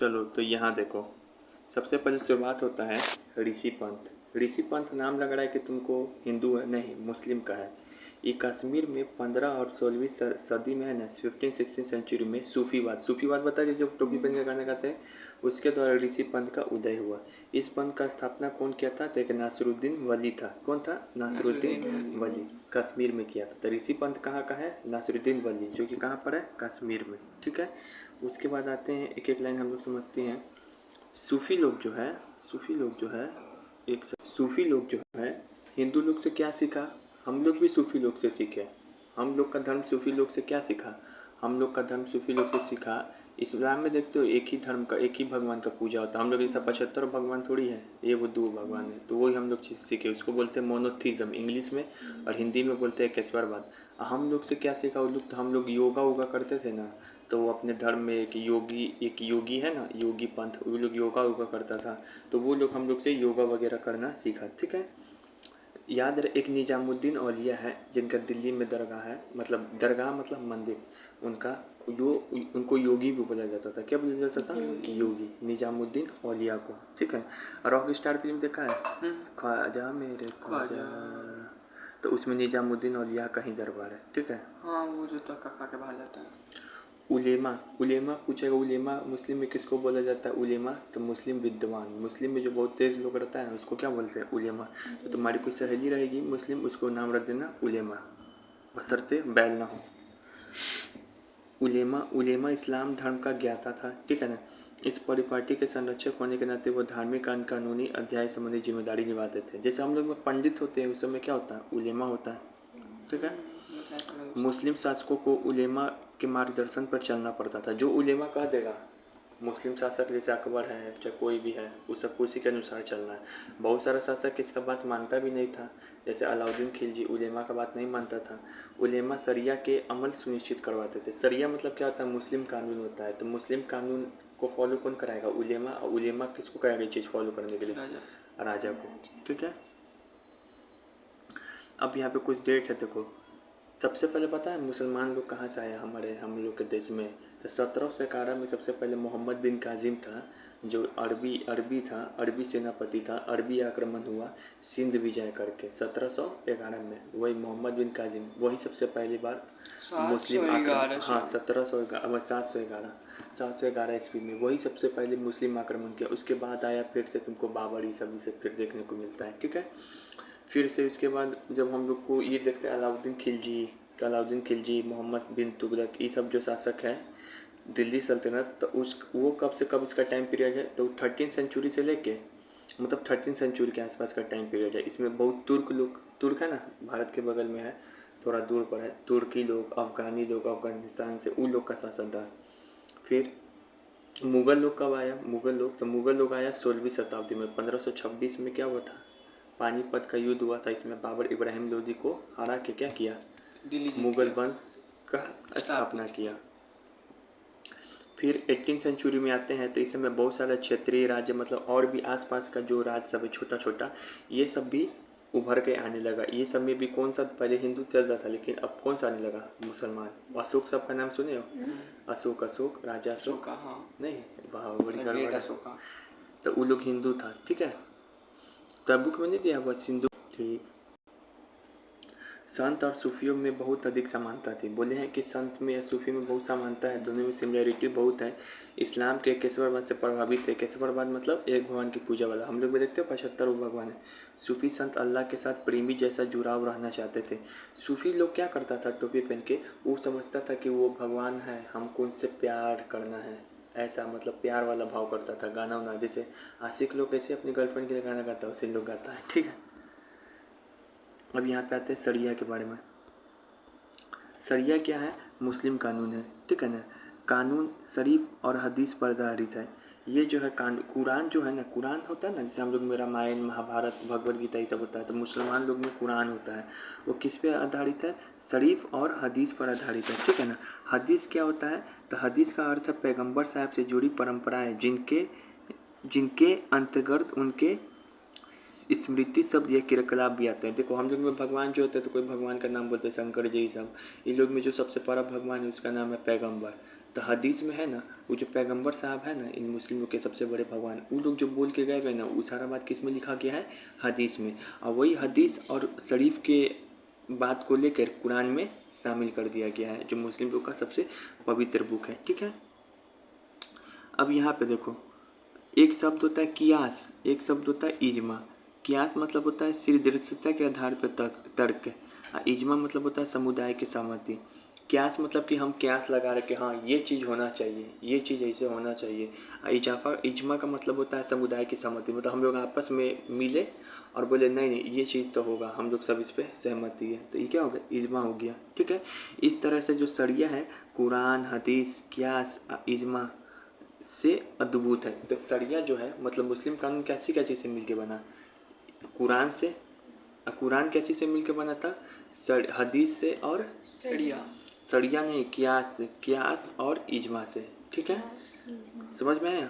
चलो तो यहाँ देखो, सबसे पहले शुरुआत होता है ऋषि पंथ। ऋषि पंथ नाम लग रहा है कि तुमको हिंदू है, नहीं मुस्लिम का है। ये कश्मीर में 15 और 16वीं सदी में है ना, 15-16 सेंचुरी में सूफीवाद बता दीजिए, जो टोपी पहन के गाना गाते हैं, उसके द्वारा ऋषि पंथ का उदय हुआ। इस पंथ का स्थापना कौन किया था? तो एक नासिरुद्दीन वली था। कौन था? नासिरुद्दीन वली। कश्मीर में किया था। तो ऋषि पंथ कहाँ का है? नासिरुद्दीन वली, जो कि कहाँ पर है? कश्मीर में। ठीक है। उसके बाद आते हैं, एक एक लाइन हम लोग समझते हैं। सूफी लोग जो है सूफी लोग जो है हिंदू लोग से क्या सीखा? हम लोग भी सूफी लोग से सीखे। हम लोग का धर्म सूफी लोग से क्या सीखा? हम लोग का धर्म सूफी लोग से सीखा। इस्लाम में देखते हो एक ही धर्म का, एक ही भगवान का पूजा होता है। हम लोग ऐसा 75 भगवान थोड़ी है, ये वो 2 भगवान है। तो वही हम लोग सीखे, उसको बोलते हैं मोनोथिज्म इंग्लिश में, और हिंदी में बोलते हैं केशवरवाद। हम लोग से क्या सीखा वो लोग? तो हम लोग योगा वोगा करते थे ना, तो वो अपने धर्म में एक योगी है ना, योगी पंथ, वो लोग योगा वोगा करता था, तो वो लोग हम लोग से योगा वगैरह करना सीखा। ठीक है। याद रहे, एक निजामुद्दीन औलिया है जिनका दिल्ली में दरगाह है, मतलब दरगाह मतलब मंदिर उनका, उनको योगी भी बोला जाता था। क्या बोला जाता था? योगी। निजामुद्दीन औलिया को। ठीक है। रॉक स्टार फिल्म देखा है? ख्वाजा मेरे ख्वाजा, तो उसमें निजामुद्दीन औलिया का ही दरबार है। ठीक है। हाँ, वो जो धक्का खा के बाहर जाता है। उलेमा पूछेगा, उलेमा मुस्लिम में किसको बोला जाता है? उलेमा तो मुस्लिम विद्वान, मुस्लिम में जो बहुत तेज लोग रहता है उसको क्या बोलते हैं? उलेमा। तो तुम्हारी कोई सहेली रहेगी मुस्लिम, उसको नाम रख देना उलेमा, बशर्ते बैल ना हो। उलेमा इस्लाम धर्म का ज्ञाता था। ठीक है ना। इस परिपाटी के संरक्षक होने के नाते वो धार्मिक कानूनी अध्याय संबंधी जिम्मेदारी निभाते थे। जैसे हम लोग में पंडित होते हैं, उस समय क्या होता है? उलेमा होता है। ठीक है। मुस्लिम शासकों को उलेमा के मार्गदर्शन पर चलना पड़ता था। जो उलेमा कह देगा, मुस्लिम शासक जैसे अकबर है चाहे कोई भी है, उस सबको उसी के अनुसार चलना है। बहुत सारा शासक इसका बात मानता भी नहीं था, जैसे अलाउद्दीन खिलजी उलेमा का बात नहीं मानता था। उलेमा शरिया के अमल सुनिश्चित करवाते थे। शरिया मतलब क्या होता है? मुस्लिम कानून होता है। तो मुस्लिम कानून को फॉलो कौन कराएगा? उलेमा। और उलेमा किसको कहेगा ये चीज़ फॉलो करने के लिए? राजा को। ठीक है। अब यहाँ पे कुछ डेट है देखो। सबसे पहले पता है मुसलमान लोग कहाँ से आया हम लोग के देश में? तो 1711 में सबसे पहले मोहम्मद बिन काजिम था, जो अरबी था, अरबी सेनापति था। अरबी आक्रमण हुआ सिंध विजय करके 1711 में। वही मोहम्मद बिन काजिम, वही सबसे पहली बार मुस्लिम आक्रमण। हाँ 711 ईस्वी में वही सबसे पहले मुस्लिम आक्रमण किया। उसके बाद आया फिर से तुमको बाबर, ये सब फिर देखने को मिलता है। ठीक है। फिर से इसके बाद जब हम लोग को ये देखते हैं अलाउद्दीन खिलजी, मोहम्मद बिन तुगलक, ये सब जो शासक हैं दिल्ली सल्तनत, तो वो कब से कब इसका टाइम पीरियड है? तो 13 सेंचुरी से लेके, मतलब 13 सेंचुरी के आसपास का टाइम पीरियड है। इसमें बहुत तुर्क है ना, भारत के बगल में है, थोड़ा दूर पर है। तुर्की लोग, अफ़गानी लोग, अफ़गानिस्तान से, उन लोग का शासन रहा। फिर मुग़ल लोग कब आया? मुग़ल लोग आया 16वीं शताब्दी में। 1526 में क्या हुआ था? पानीपत का युद्ध हुआ था। इसमें बाबर इब्राहिम लोदी को हरा के क्या किया? मुग़ल वंश का स्थापना किया। फिर 18 सेंचुरी में आते हैं, तो इस समय बहुत सारा क्षेत्रीय राज्य, मतलब और भी आसपास का जो राज्य सब है छोटा छोटा, ये सब भी उभर के आने लगा। ये सब में भी कौन सा? पहले हिंदू चल रहा था, लेकिन अब कौन सा आने लगा? मुसलमान। अशोक सब का नाम सुने हो? अशोक राजा अशोक, नहीं बड़ी गड़बड़ है। तो वो लोग हिंदू था। ठीक है। तब बुक में नहीं दिया हुआ सिंधु। ठीक। संत और सूफियों में बहुत अधिक समानता थी। बोले हैं कि संत में या सूफी में बहुत समानता है, दोनों में सिमिलरिटी बहुत है। इस्लाम के केशवरवाद से प्रभावित है। केशवरवाद मतलब एक भगवान की पूजा वाला। हम लोग भी देखते हो 75 भगवान है। सूफी संत अल्लाह के साथ प्रेमी जैसा जुड़ाव रहना चाहते थे। सूफी लोग क्या करता था? टोपी पहन के वो समझता था कि वो भगवान है, हमको उनसे प्यार करना है, ऐसा मतलब प्यार वाला भाव करता था। गाना वाना जैसे आशिक लोग कैसे अपनी गर्लफ्रेंड के लिए गाना गाता है, उसे लोग गाता है। ठीक है। अब यहाँ पे आते हैं शरिया के बारे में। शरिया क्या है? मुस्लिम कानून है। ठीक है ना। कानून शरीफ और हदीस पर आधारित है। ये जो है कुरान जो है ना, कुरान होता है ना, जैसे हम लोग में रामायण, महाभारत, भगवद गीता ये सब होता है, तो मुसलमान लोग में कुरान होता है। वो किस पे आधारित है? शरीफ और हदीस पर आधारित है। ठीक है ना। हदीस क्या होता है? तो हदीस का अर्थ है पैगम्बर साहब से जुड़ी परंपराएं, जिनके अंतर्गत उनके स्मृति शब्द या क्रियाकलाप भी आते हैं। देखो हम लोग में भगवान जो होते हैं, तो कोई भगवान का नाम बोलते हैं शंकर जी सब। इन लोग में जो सबसे बड़ा भगवान है उसका नाम है पैगंबर। तो हदीस में है ना, वो जो पैगंबर साहब है ना इन मुस्लिमों के सबसे बड़े भगवान, वो लोग जो बोल के गए हुए ना, वो सारा बात किस में लिखा गया है? हदीस में। और वही हदीस और शरीफ के बात को लेकर कुरान में शामिल कर दिया गया है, जो मुस्लिम लोग का सबसे पवित्र बुक है। ठीक है, अब यहाँ पे देखो, एक शब्द होता है कियास, एक शब्द होता है इजमा। कियास मतलब होता है सिरदृष्टता के आधार पर तर्क। इजमा मतलब होता है समुदाय की सहमति। कियास मतलब कि हम कियास लगा रहे कि हाँ ये चीज़ होना चाहिए, ये चीज़ ऐसे होना चाहिए। इजमा का मतलब होता है समुदाय की सहमति, मतलब हम लोग आपस में मिले और बोले नहीं नहीं ये चीज़ तो होगा, हम लोग सब इस पर सहमति है, तो ये क्या हो गया? इजमा हो गया। ठीक है, इस तरह से जो सरिया है कुरान, हदीस, कियास, इजमा से अद्भुत है। तो सरिया जो है मतलब मुस्लिम कानून कैसी क्या चीज़ से मिलके बना? कुरान से। कुरान क्या चीज़ से मिलके बना था? हदीस से और सड़िया। सरिया नहीं, कियास से, कियास और इजमा से। ठीक है, समझ में आया?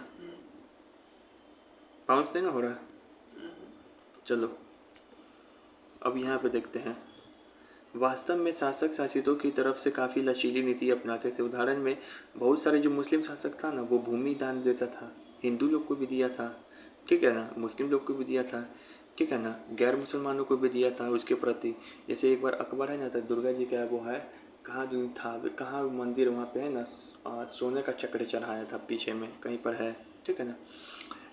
बाउंस नहीं ना हो रहा? चलो अब यहाँ पे देखते हैं। वास्तव में शासक शासितों की तरफ से काफ़ी लचीली नीति अपनाते थे। उदाहरण में बहुत सारे जो मुस्लिम शासक था ना, वो भूमि दान देता था, हिंदू लोग को भी दिया था, ठीक है ना, मुस्लिम लोग को भी दिया था, ठीक है ना, गैर मुसलमानों को भी दिया था उसके प्रति। जैसे एक बार अकबर है ना, तो दुर्गा जी का वो है, कहाँ जो था, कहाँ मंदिर वहाँ पे है ना, सोने का चक्र चढ़ाया था पीछे में कहीं पर है, ठीक है ना।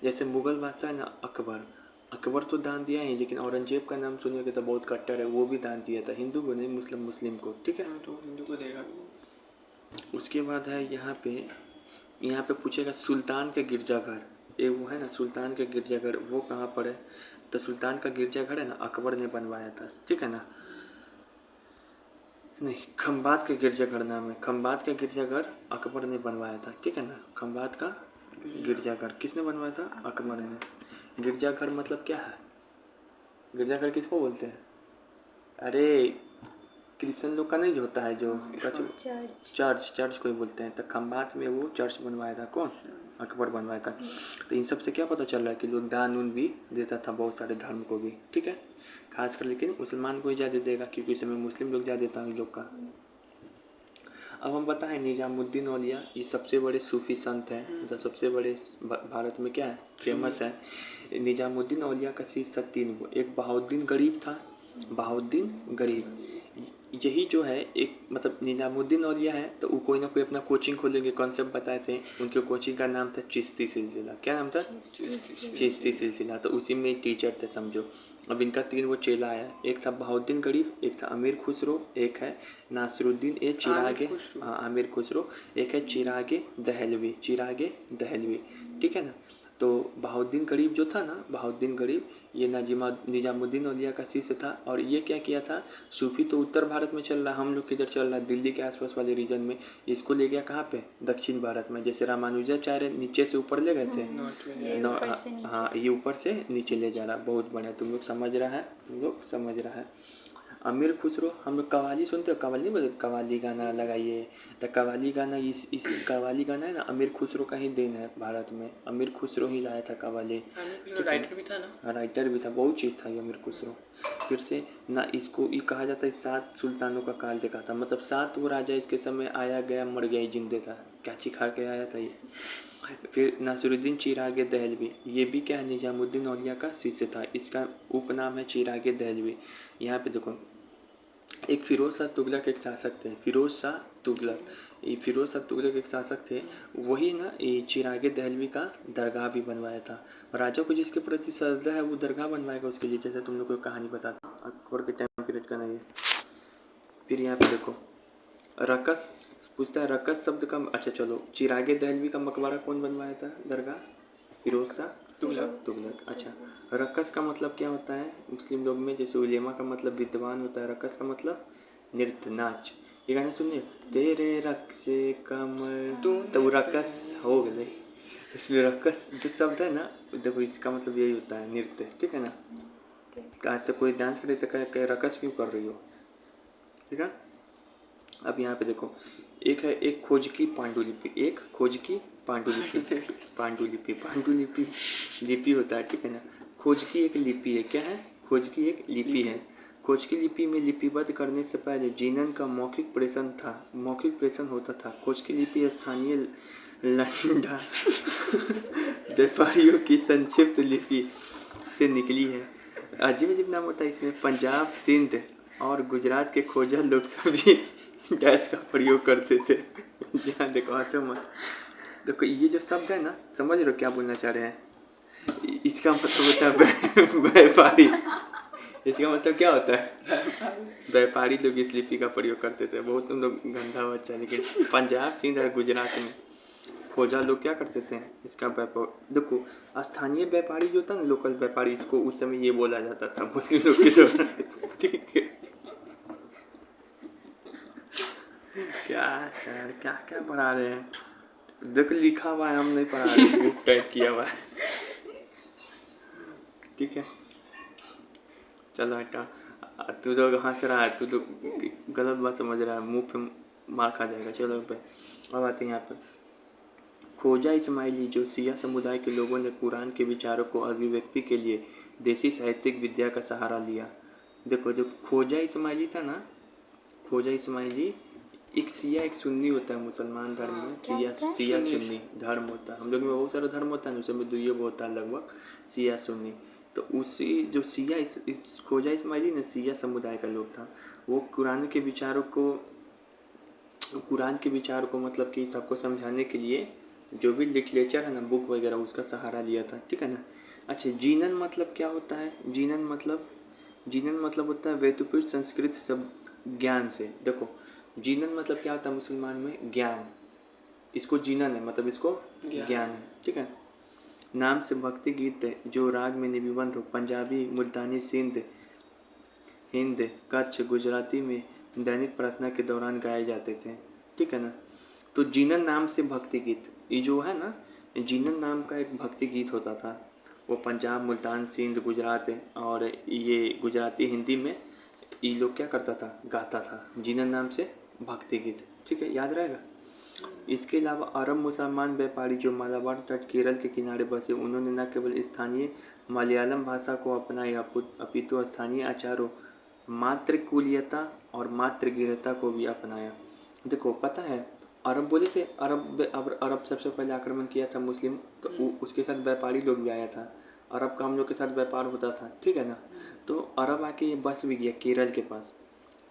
जैसे मुगल बादशाह है ना अकबर, अकबर तो दान दिया ही, लेकिन औरंगजेब का नाम सुनिएगा तो बहुत कट्टर है, वो भी दान दिया था, हिंदू को नहीं, मुस्लिम को। ठीक है, तो हिंदू को देगा। उसके बाद है यहाँ पे पूछेगा सुल्तान के गिरजाघर, एक वो है ना सुल्तान के गिरजाघर, वो कहाँ पर है? तो सुल्तान का गिरजाघर है ना अकबर ने बनवाया था, ठीक है ना। नहीं, खंबात के गिरजाघर नाम है, खंबात का गिरजाघर अकबर ने बनवाया था, ठीक है ना। खंबात का गिरजाघर किसने बनवाया था? अकबर ने। गिरजाघर मतलब क्या है? गिरजाघर किसको बोलते हैं? अरे क्रिश्चियन लोग का नहीं जो होता है जो चर्च, चर्च को ही बोलते हैं। तो खंबात में वो चर्च बनवाया था, कौन? अकबर बनवाया था। तो इन सब से क्या पता चल रहा है कि लोग दान उन भी देता था बहुत सारे धर्म को भी, ठीक है, खासकर लेकिन मुसलमान को ही ज़्यादा देगा, क्योंकि इस समय मुस्लिम लोग ज़्यादा देता है इन लोग का। अब हम बताएं निजामुद्दीन औलिया, ये सबसे बड़े सूफी संत हैं, मतलब सबसे बड़े भारत में क्या है, फेमस है। निजामुद्दीन औलिया का शीश था 3 गो, एक बहाउद्दीन गरीब था, बहाउद्दीन गरीब, यही जो है एक मतलब निजामुद्दीन औलिया है, तो वो कोई ना कोई अपना कोचिंग खोलेंगे, कॉन्सेप्ट बताए थे, उनके कोचिंग का नाम था चिश्ती सिलसिला। क्या नाम था? चिश्ती सिलसिला। तो उसी में टीचर थे समझो। अब इनका 3 वो चेला आया, एक था बहाउद्दीन गरीब, एक था अमीर खुसरो, एक है नासरुद्दीन ए चिरागे, हाँ आमिर खुसरो, एक है चिरागे दहलवी, चिरागे दहलवी, ठीक है ना। तो बहाउद्दीन गरीब जो था ना, बहाउद्दीन गरीब ये निजामुद्दीन औलिया का शिष्य था। और ये क्या किया था, सूफी तो उत्तर भारत में चल रहा, हम लोग किधर चल रहा, दिल्ली के आसपास वाले रीजन में, इसको ले गया कहाँ पे, दक्षिण भारत में। जैसे रामानुजाचार्य नीचे से ऊपर ले गए थे, हाँ ये ऊपर से नीचे ले जा रहा। बहुत बढ़िया, तुम लोग समझ रहा है, तुम लोग समझ रहा है। अमीर खुसरो, हम लोग कव्वाली सुनते हो, कव्वाली बोले, कव्वाली गाना लगाइए, तो कव्वाली गाना इस कव्वाली गाना है ना अमीर खुसरो का ही देन है भारत में, अमीर खुसरो ही लाया था कव्वाली। राइटर भी था ना? राइटर भी था, बहुत चीज़ था ये अमीर खुसरो। फिर से ना इसको ये कहा जाता है 7 सुल्तानों का काल देखा था, मतलब 7 वो राजा इसके समय आया गया मर गया, जिंदे था, क्या खा के आया था ये। फिर नासिरुद्दीन चिरागे दहलवी, ये भी क्या है, निजामुद्दीन औलिया का शिष्य था, इसका उपनाम है चिरागे दहलवी। यहाँ पे देखो, एक फिरोज शाह तुगलक एक शासक थे, फिरोज शाह तुगलक, ये फिरोज शाह तुगलक एक शासक थे, वही ना ये चिरागे दहलवी का दरगाह भी बनवाया था। राजा को जिसके प्रति श्रद्धा है वो दरगाह बनवाएगा उसके लिए, जैसे तुम लोग को कहानी बताता हूँ, अकबर के टाइम पीरियड का नहीं है। फिर यहाँ पे देखो, रकस पूछता है, रकस शब्द का, अच्छा चलो, चिरागे दहलवी का मकबरा कौन बनवाया था, दरगाह? फिरोज शाह तुगलक। अच्छा, रकस का मतलब क्या होता है मुस्लिम लोग में? जैसे उलेमा का मतलब विद्वान होता है, रकस का मतलब नृत्य, नाच। ये गाने सुनिए, तेरे रक्से कमर, तो वो रकस हो गए। इसलिए रकस जो शब्द है ना, देखो इसका मतलब यही होता है नृत्य, ठीक है ना। आज से कोई डांस करे तो कहे रकस क्यों कर रही हो, ठीक है। अब यहाँ पे देखो, एक खोज की पांडुलिपि, एक खोज की पांडुलिपि, पांडुलिपि लिपि होता है, ठीक है ना। खोज की एक लिपि है, क्या है, खोज की एक लिपि है। खोज की लिपि में लिपिबद्ध करने से पहले जीनन का मौखिक प्रेषण होता था। खोज की लिपि स्थानीय लंडा व्यापारियों की संक्षिप्त लिपि से निकली है। अजीब अजीब नाम होता है इसमें। पंजाब, सिंध और गुजरात के खोजा लोग सभी गैस का प्रयोग करते थे। यहाँ देखो हंसो मत। देखो ये जो शब्द है ना, समझ रहे हो क्या बोलना चाह रहे हैं? इसका मतलब होता है व्यापारी। इसका मतलब क्या होता है? व्यापारी लोग इस लिपि का प्रयोग करते थे। बहुत तुम लोग गंदा बच्चा। लेकिन पंजाब, सिंध और गुजरात में खोजा लोग क्या करते थे? इसका व्यापार। देखो स्थानीय व्यापारी जो था ना, लोकल व्यापारी, इसको उस समय ये बोला जाता था मुस्लिम लोग के दौरान। ठीक है। क्या सर, क्या क्या पढ़ा रहे हैं? देखो लिखा हुआ है, हम नहीं पढ़ा रहे, बुक टाइप किया हुआ है। ठीक है, चलो हटा। तू जो हंस रहा है, तू तो गलत बात समझ रहा है, मुंह पे मार खा जाएगा। चलो पे अब आते हैं यहाँ पर। खोजा इस्माइली, जो सिया समुदाय के लोगों ने कुरान के विचारों को अभिव्यक्ति के लिए देसी साहित्यिक विद्या का सहारा लिया। देखो जो खोजा इस्माइली था ना, खोजा इस्माइली एक सिया एक सुन्नी होता है मुसलमान धर्म में। सिया सुन्नी धर्म होता है। हम लोग में बहुत सारा धर्म होता है, उसमें दुइये वो होता है लगभग, सिया सुन्नी। तो उसी जो सिया इस खोजा इस्माइली ने सिया समुदाय का लोग था। वो कुरान के विचारों को मतलब कि सबको समझाने के लिए जो भी लिटरेचर है ना, बुक वगैरह, उसका सहारा लिया था। ठीक है ना। अच्छा, जीनन मतलब क्या होता है? जीनन मतलब होता है वेदोपीठ संस्कृत शब्द ज्ञान से। देखो जीनन मतलब क्या होता है मुसलमान में? ज्ञान। इसको जीनन है मतलब इसको ज्ञान है। ठीक है। नाम से भक्ति गीत है जो राग में निबंध हो। पंजाबी, मुल्तानी, सिंध, हिंद, कच्छ, गुजराती में दैनिक प्रार्थना के दौरान गाए जाते थे। ठीक है ना। तो जीनन नाम से भक्ति गीत, ये जो है ना, जीनन नाम का एक भक्ति गीत होता था। वो पंजाब, मुल्तान, सिंध, गुजरात और ये गुजराती हिंदी में ये लोग क्या करता था? गाता था जीनन नाम से भक्ति गीत। ठीक है, याद रहेगा। इसके अलावा अरब मुसलमान व्यापारी जो मालाबार तट केरल के किनारे बसे, उन्होंने न केवल स्थानीय मलयालम भाषा को अपनाया अपितु स्थानीय आचारों, मातृकुलीयता और मातृगृहता को भी अपनाया। देखो पता है, अरब बोले थे, अरब सबसे पहले आक्रमण किया था मुस्लिम, तो उसके साथ व्यापारी लोग भी आया था। अरब का हम लोग के साथ व्यापार होता था। ठीक है ना। तो अरब आके बस भी गया केरल के पास।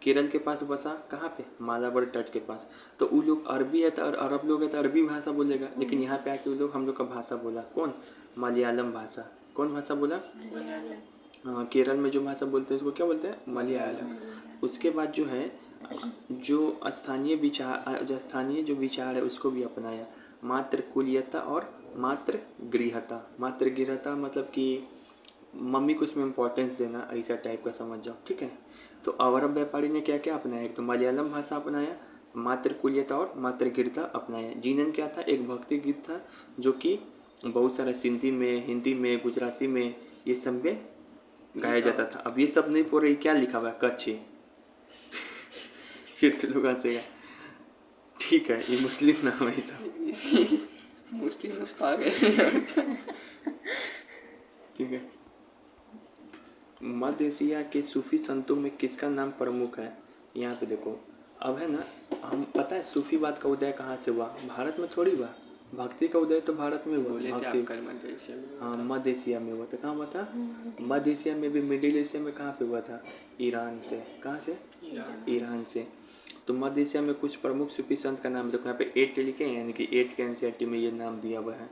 केरल के पास बसा, कहाँ पे? मालाबार तट के पास। तो वो लोग अरबी है तो अरब लोग है तो अरबी भाषा बोलेगा, लेकिन यहाँ पे आके वो लोग हम लोग का भाषा बोला। कौन? मलयालम भाषा। कौन भाषा बोला? हाँ, केरल में जो भाषा बोलते हैं उसको क्या बोलते हैं? मलयालम। उसके बाद जो है जो स्थानीय जो विचार है उसको भी अपनाया। मातृकुलीयता और मातृगृहता मतलब कि मम्मी को इसमें इम्पोर्टेंस देना, ऐसा टाइप का समझ जाओ। ठीक है। तो अरब व्यापारी ने क्या क्या अपनाया? एक तो मलयालम भाषा अपनाया, मातृकुलीयता और मातृगृहता अपनाया। जीनन क्या था? एक भक्ति गीत था जो कि बहुत सारा सिंधी में, हिंदी में, गुजराती में, ये सब में गाया जाता था। अब ये सब नहीं पढ़ रही, क्या लिखा हुआ है? कच्छी। फिर तो लोग हंसेगा। ठीक है, ये मुस्लिम नाम है सब। मुस्लिम लोग आ गए। ठीक है। मध्य एशिया के सूफी संतों में किसका नाम प्रमुख है? यहाँ पे देखो, अब है ना, हम पता है सूफी बात का उदय कहाँ से हुआ? भारत में थोड़ी हुआ। भक्ति का उदय तो भारत में हुआ। भक्ति हाँ, मध्य एशिया में हुआ था। कहाँ हुआ था? मध्य एशिया में भी। मिडिल एशिया में कहाँ पे हुआ था? ईरान से। कहाँ से? ईरान से। तो मध्य एशिया में कुछ प्रमुख सूफी संत का नाम देखो, यहाँ पे 8 लिखे हैं, यानी कि 8 के एनसीईआरटी में ये नाम दिया हुआ है।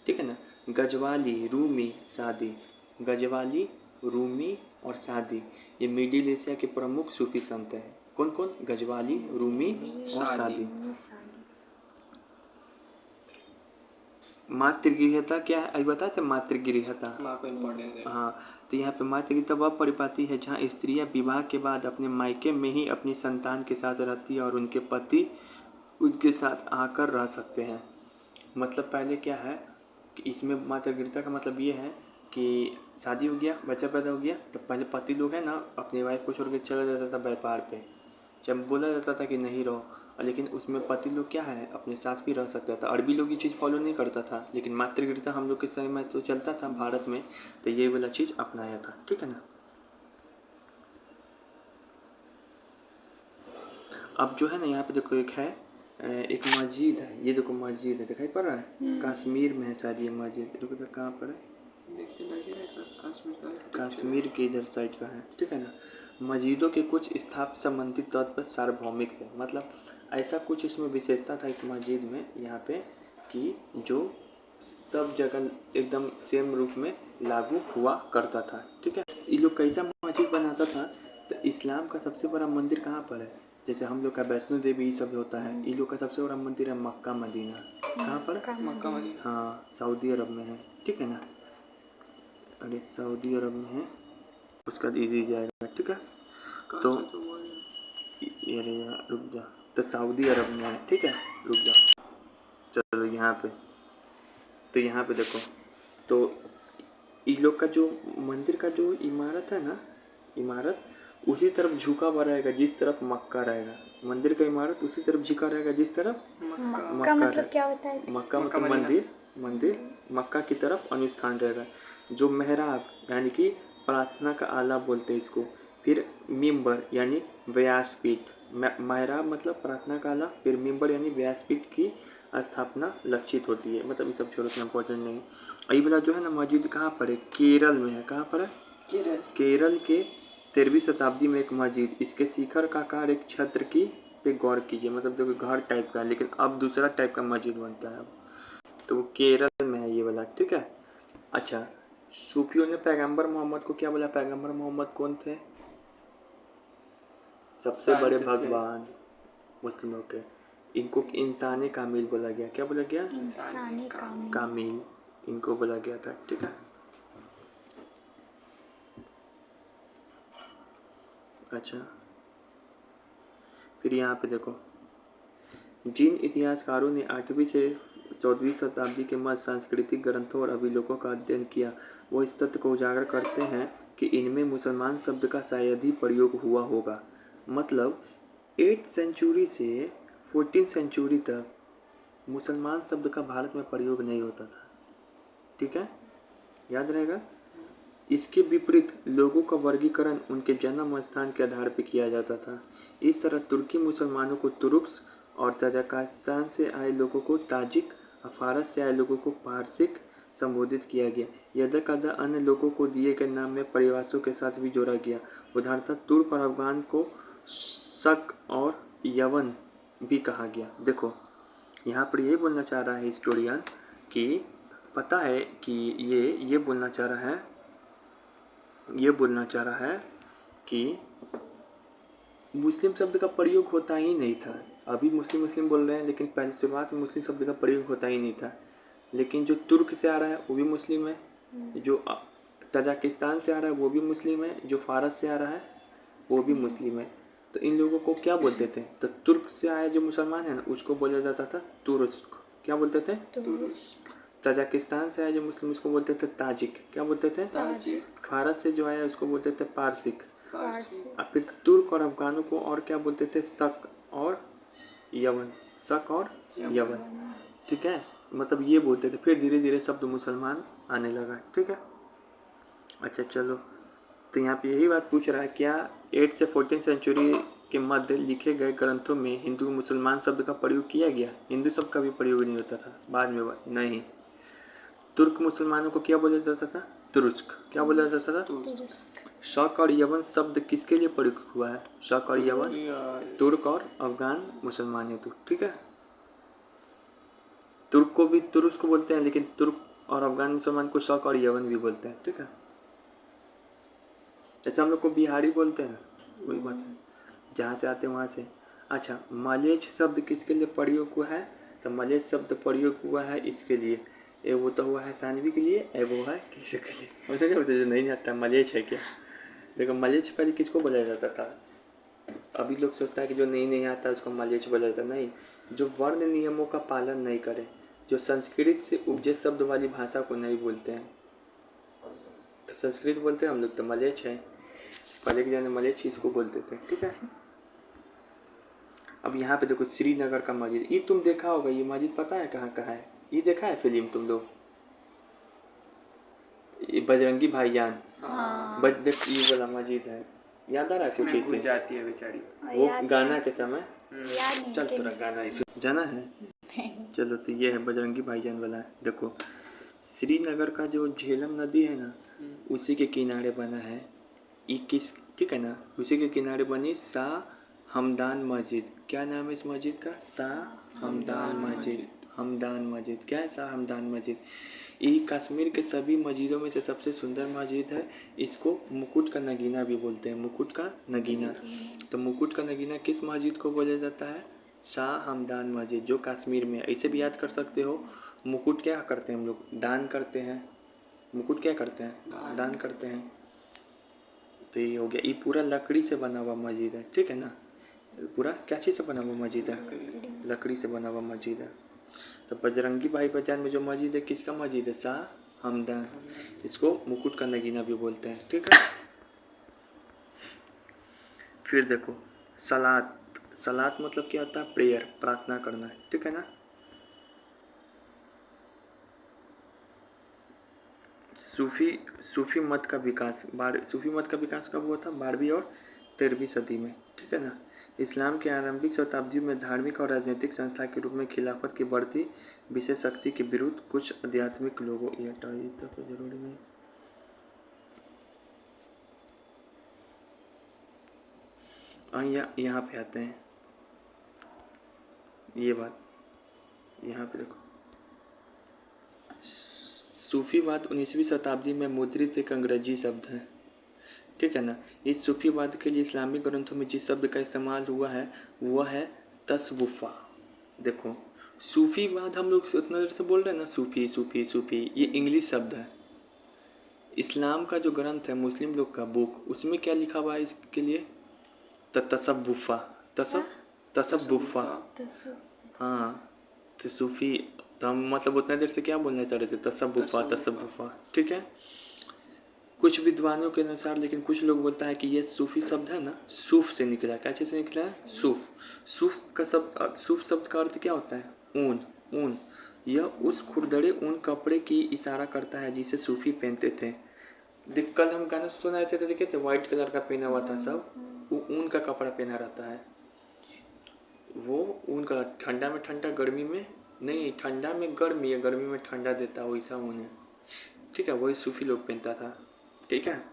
ठीक है ना। गजवाली, रूमी, सादी। गजवाली, रूमी और सादी, ये मिडिल एशिया के प्रमुख सूफी संत हैं। कौन कौन? गजवाली, रूमी और सादी। मातृगृहता क्या है? अभी बताए थे मातृगृहता। माँ को इम्पोर्टेंस देना। हाँ, तो यहाँ पे मातृगृहता वह परिपाटी है जहाँ स्त्रियाँ विवाह के बाद अपने मायके में ही अपनी संतान के साथ रहती है और उनके पति उनके साथ आकर रह सकते हैं। मतलब पहले क्या है कि इसमें मातृगृहता का मतलब ये है कि शादी हो गया, बच्चा पैदा हो गया, तो पहले पति लोग है ना अपनी वाइफ को छोड़ के चला जाता था व्यापार पे। जब बोला जाता था कि नहीं रहो, लेकिन उसमें पति लोग क्या है अपने साथ भी रह सकता था। अरबी लोग ये चीज़ फॉलो नहीं करता था, लेकिन मातृगृहता हम लोग के समय में तो चलता था भारत में, तो ये वाला चीज़ अपनाया था। ठीक है ना। अब जो है ना यहाँ पे देखो एक है एक मस्जिद है, ये देखो मस्जिद है, दिखाई पड़ रहा है? कश्मीर में है शायद ये मस्जिद, रुको तो कहाँ पर है? देख के लग रहा है कश्मीर का कश्मीर के इधर साइड का है, ठीक है ना। मस्जिदों के कुछ स्थापत्य संबंधित तौर पर सार्वभौमिक थे, मतलब ऐसा कुछ इसमें विशेषता था इस मस्जिद में यहाँ पे कि जो सब जगह एकदम सेम रूप में लागू हुआ करता था, ठीक है। ये लोग कैसा मस्जिद बनाता था, तो इस्लाम का सबसे बड़ा मंदिर कहाँ पर है? जैसे हम लोग का वैष्णो देवी ये सब होता है, ये लोग का सबसे बड़ा मंदिर है मक्का मदीना। कहाँ पर? Mecca Medina. हाँ, सऊदी अरब में है, ठीक है ना। अरे सऊदी अरब में है, उसका इजी जाएगा, ठीक है। तो अरे यार रुक जा, तो सऊदी अरब में है, ठीक है, रुक जा। चलो यहाँ पे, तो यहाँ पे देखो, तो इन लोग का जो मंदिर का जो इमारत है ना, इमारत उसी तरफ झुका हुआ रहेगा जिस तरफ मक्का रहेगा। मंदिर का इमारत उसी तरफ झुका रहेगा जिस तरफ मक्का मतलब क्या होता है? मक्का मतलब मंदिर मक्का की तरफ अनुष्ठान रहेगा। जो मेहराब यानी कि प्रार्थना का आला बोलते हैं इसको, फिर मिंबर यानी व्यासपीठ, मेहराब मतलब प्रार्थना का आला, फिर मिंबर यानी व्यासपीठ की स्थापना लक्षित होती है। मतलब ये सब छोड़ो, इतना इम्पोर्टेंट नहीं है। ये वाला जो है ना मस्जिद कहाँ पर है? केरल में है। कहाँ पर है? केरल के 13वीं शताब्दी में एक मस्जिद, इसके शिखर का आकार एक छत्र की पे गौर कीजिए, मतलब देखो घर टाइप का है, लेकिन अब दूसरा टाइप का मस्जिद बनता है। तो वो केरल में है ये वाला, ठीक है। अच्छा, सूफियों ने पैगंबर मोहम्मद को क्या बोला? पैगंबर मोहम्मद कौन थे? सबसे बड़े भगवान मुस्लिमों के। इनको इंसानी कामिल बोला गया। क्या बोला गया? इंसानी कामिल इनको बोला गया था, ठीक है। अच्छा, फिर यहाँ पे देखो, जिन इतिहासकारों ने 8वीं से 14वीं शताब्दी के मध्य सांस्कृतिक ग्रंथों और अभिलेखों का अध्ययन किया, वो इस तथ्य को उजागर करते हैं कि इनमें मुसलमान शब्द का शायद ही प्रयोग हुआ होगा। मतलब 8th सेंचुरी से 14th सेंचुरी तक मुसलमान शब्द का भारत में प्रयोग नहीं होता था, ठीक है, याद रहेगा। इसके विपरीत लोगों का वर्गीकरण उनके जन्म स्थान के आधार पर किया जाता था। इस तरह तुर्की मुसलमानों को तुरुक्स और तजाकिस्तान से आए लोगों को ताजिक और फारस से आए लोगों को पारसिक संबोधित किया गया। यदा अन्य लोगों को दिए गए नाम में परिभाषाओं के साथ भी जोड़ा गया। उदाहरणतः तुर्क और अफगान को शक और यवन भी कहा गया। देखो यहाँ पर यही बोलना चाह रहा है हिस्टोरियन कि पता है कि ये बोलना चाह रहा है कि मुस्लिम शब्द का प्रयोग होता ही नहीं था। अभी मुस्लिम बोल रहे हैं, लेकिन पहले शुरुआत में मुस्लिम शब्द का प्रयोग होता ही नहीं था। लेकिन जो तुर्क से आ रहा है वो भी मुस्लिम है, जो तजाकिस्तान से आ रहा है वो भी मुस्लिम है, जो फारस से आ रहा है वो भी मुस्लिम है। तो इन लोगों को क्या बोलते थे? तो तुर्क से आए जो मुसलमान है ना, उसको बोला जाता था तुरुस्क। क्या बोलते थे? तजाकिस्तान से आए जो मुस्लिम, उसको बोलते थे ताजिक। क्या बोलते थे? फारस से जो आया उसको बोलते थे पारसिक। और फिर तुर्क और अफगानों को और क्या बोलते थे? शक और यवन। ठीक है, मतलब ये बोलते थे। फिर धीरे धीरे शब्द मुसलमान आने लगा, ठीक है। अच्छा चलो, तो यहाँ पे यही बात पूछ रहा है, क्या 8 से 14 सेंचुरी के मध्य लिखे गए ग्रंथों में हिंदू मुसलमान शब्द का प्रयोग किया गया? हिंदू शब्द का भी प्रयोग नहीं होता था, बाद में नहीं। तुर्क मुसलमानों को क्या बोला जाता था? तुरुस्क। क्या बोला जाता था? शक और यवन शब्द किसके लिए प्रयोग हुआ है? शक और यवन तुर्क और अफगान मुसलमान हेतु, ठीक है। तुर्क को भी तुरुस्क बोलते हैं, लेकिन तुर्क और अफगान मुसलमान को शक और यवन भी बोलते हैं, ठीक है। जैसे हम लोग को बिहारी बोलते हैं, वही बात है, जहाँ से आते हैं वहाँ से। अच्छा, मलेच्छ शब्द किसके लिए प्रयोग हुआ है? तो मलेच्छ शब्द प्रयोग हुआ है इसके लिए, ए वो तो हुआ है सानवी के लिए, ए वो है किसके लिए? मुझे नहीं नहीं आता मलेच्छ है क्या। देखो मलेच्छ पहले किसको बोला जाता था? अभी लोग सोचता है कि जो नहीं आता उसको मलेच्छ बोला जाता। नहीं, जो वर्ण नियमों का पालन नहीं करे, जो संस्कृत से उपजे शब्द वाली भाषा को नहीं बोलते हैं, तो संस्कृत बोलते हैं हम लोग, तो मलेच्छ है। पहले के जाने मलेच्छ इसको बोलते थे, ठीक है। अब यहाँ पे देखो श्रीनगर का मस्जिद, ये तुम देखा होगा, ये मस्जिद पता है कहाँ है? ये देखा है फिल्म तुम लोग, ये बजरंगी भाईजान। देख ये वाला मस्जिद है, याद आ रहा है कुछ इसे? जाती है बेचारी वो गाना के समय याद नहीं चल उसके तोरा गाना ही जाना है। नहीं। चलो तो ये है बजरंगी भाईजान वाला। देखो श्रीनगर का जो झेलम नदी है ना, उसी के किनारे बना है। 21, ठीक है ना, उसी के किनारे बनी शाह हमदान मस्जिद। क्या नाम है इस मस्जिद का? शाह हमदान मस्जिद। हमदान मस्जिद क्या है? शाह हमदान मस्जिद। ये कश्मीर के सभी मस्जिदों में से सबसे सुंदर मस्जिद है। इसको मुकुट का नगीना भी बोलते हैं। मुकुट का नगीना। तो मुकुट का नगीना किस मस्जिद को बोला जाता है? शाह हमदान मस्जिद, जो कश्मीर में है। इसे भी याद कर सकते हो। मुकुट क्या करते हैं हम लोग? दान करते हैं। मुकुट क्या करते हैं? दान करते हैं। तो ये हो गया। ये पूरा लकड़ी से बना हुआ मस्जिद है, ठीक है ना। पूरा क्या चीज़ से बना हुआ मस्जिद है? लकड़ी से बना हुआ मस्जिद है। तो बजरंगी भाई पहचान में जो मस्जिद है, किसका मस्जिद है? शाह हमदान। इसको मुकुट का नगीना भी बोलते हैं, ठीक है। फिर देखो सलात। सलात मतलब क्या होता है? प्रेयर, प्रार्थना करना है, ठीक है ना। सूफी मत का विकास सूफी मत का विकास कब हुआ था? 12वीं और 13वीं सदी में, ठीक है ना। इस्लाम की आरंभिक शताब्दियों में धार्मिक और राजनीतिक संस्था के रूप में खिलाफत की बढ़ती विशेष शक्ति के विरुद्ध कुछ आध्यात्मिक लोगों ये तो जरूरी नहीं। यहाँ पे आते हैं। ये बात यहाँ पे देखो, सूफीवाद 19वीं शताब्दी में मुद्रित एक अंग्रेजी शब्द है, ठीक है ना। इस सूफीवाद के लिए इस्लामी ग्रंथों में जिस शब्द का इस्तेमाल हुआ है वह है तसव्वुफ़। देखो सूफीवाद हम लोग उतना देर से बोल रहे हैं ना, सूफी सूफी सूफी, ये इंग्लिश शब्द है। इस्लाम का जो ग्रंथ है, मुस्लिम लोग का बुक, उसमें क्या लिखा हुआ है इसके लिए? तसव्वुफ़। तसव्वुफ़। हाँ, तो सूफी। तो हम मतलब उतना देर से क्या बोलना चाह रहे थे? तसव्वुफ़ तसव्वुफ़, ठीक है। कुछ विद्वानों के अनुसार, लेकिन कुछ लोग बोलता है कि ये सूफी शब्द है ना, सूफ से निकला है। क्या चीज़ से निकला है? सूफ। सूफ शब्द का अर्थ क्या होता है? ऊन। ऊन। यह उस खुरदरे ऊन कपड़े की इशारा करता है जिसे सूफी पहनते थे। देख कल हम गाना सुनाए थे तो देखे थे, व्हाइट कलर का पहना हुआ था सब, वो ऊन का कपड़ा पहना रहता है। वो ऊन का, ठंडा में ठंडा, गर्मी में नहीं, ठंडा में गर्मी है, गर्मी में ठंडा देता है, वैसा ऊन है, ठीक है। वही सूफी लोग पहनता था, ठीक है।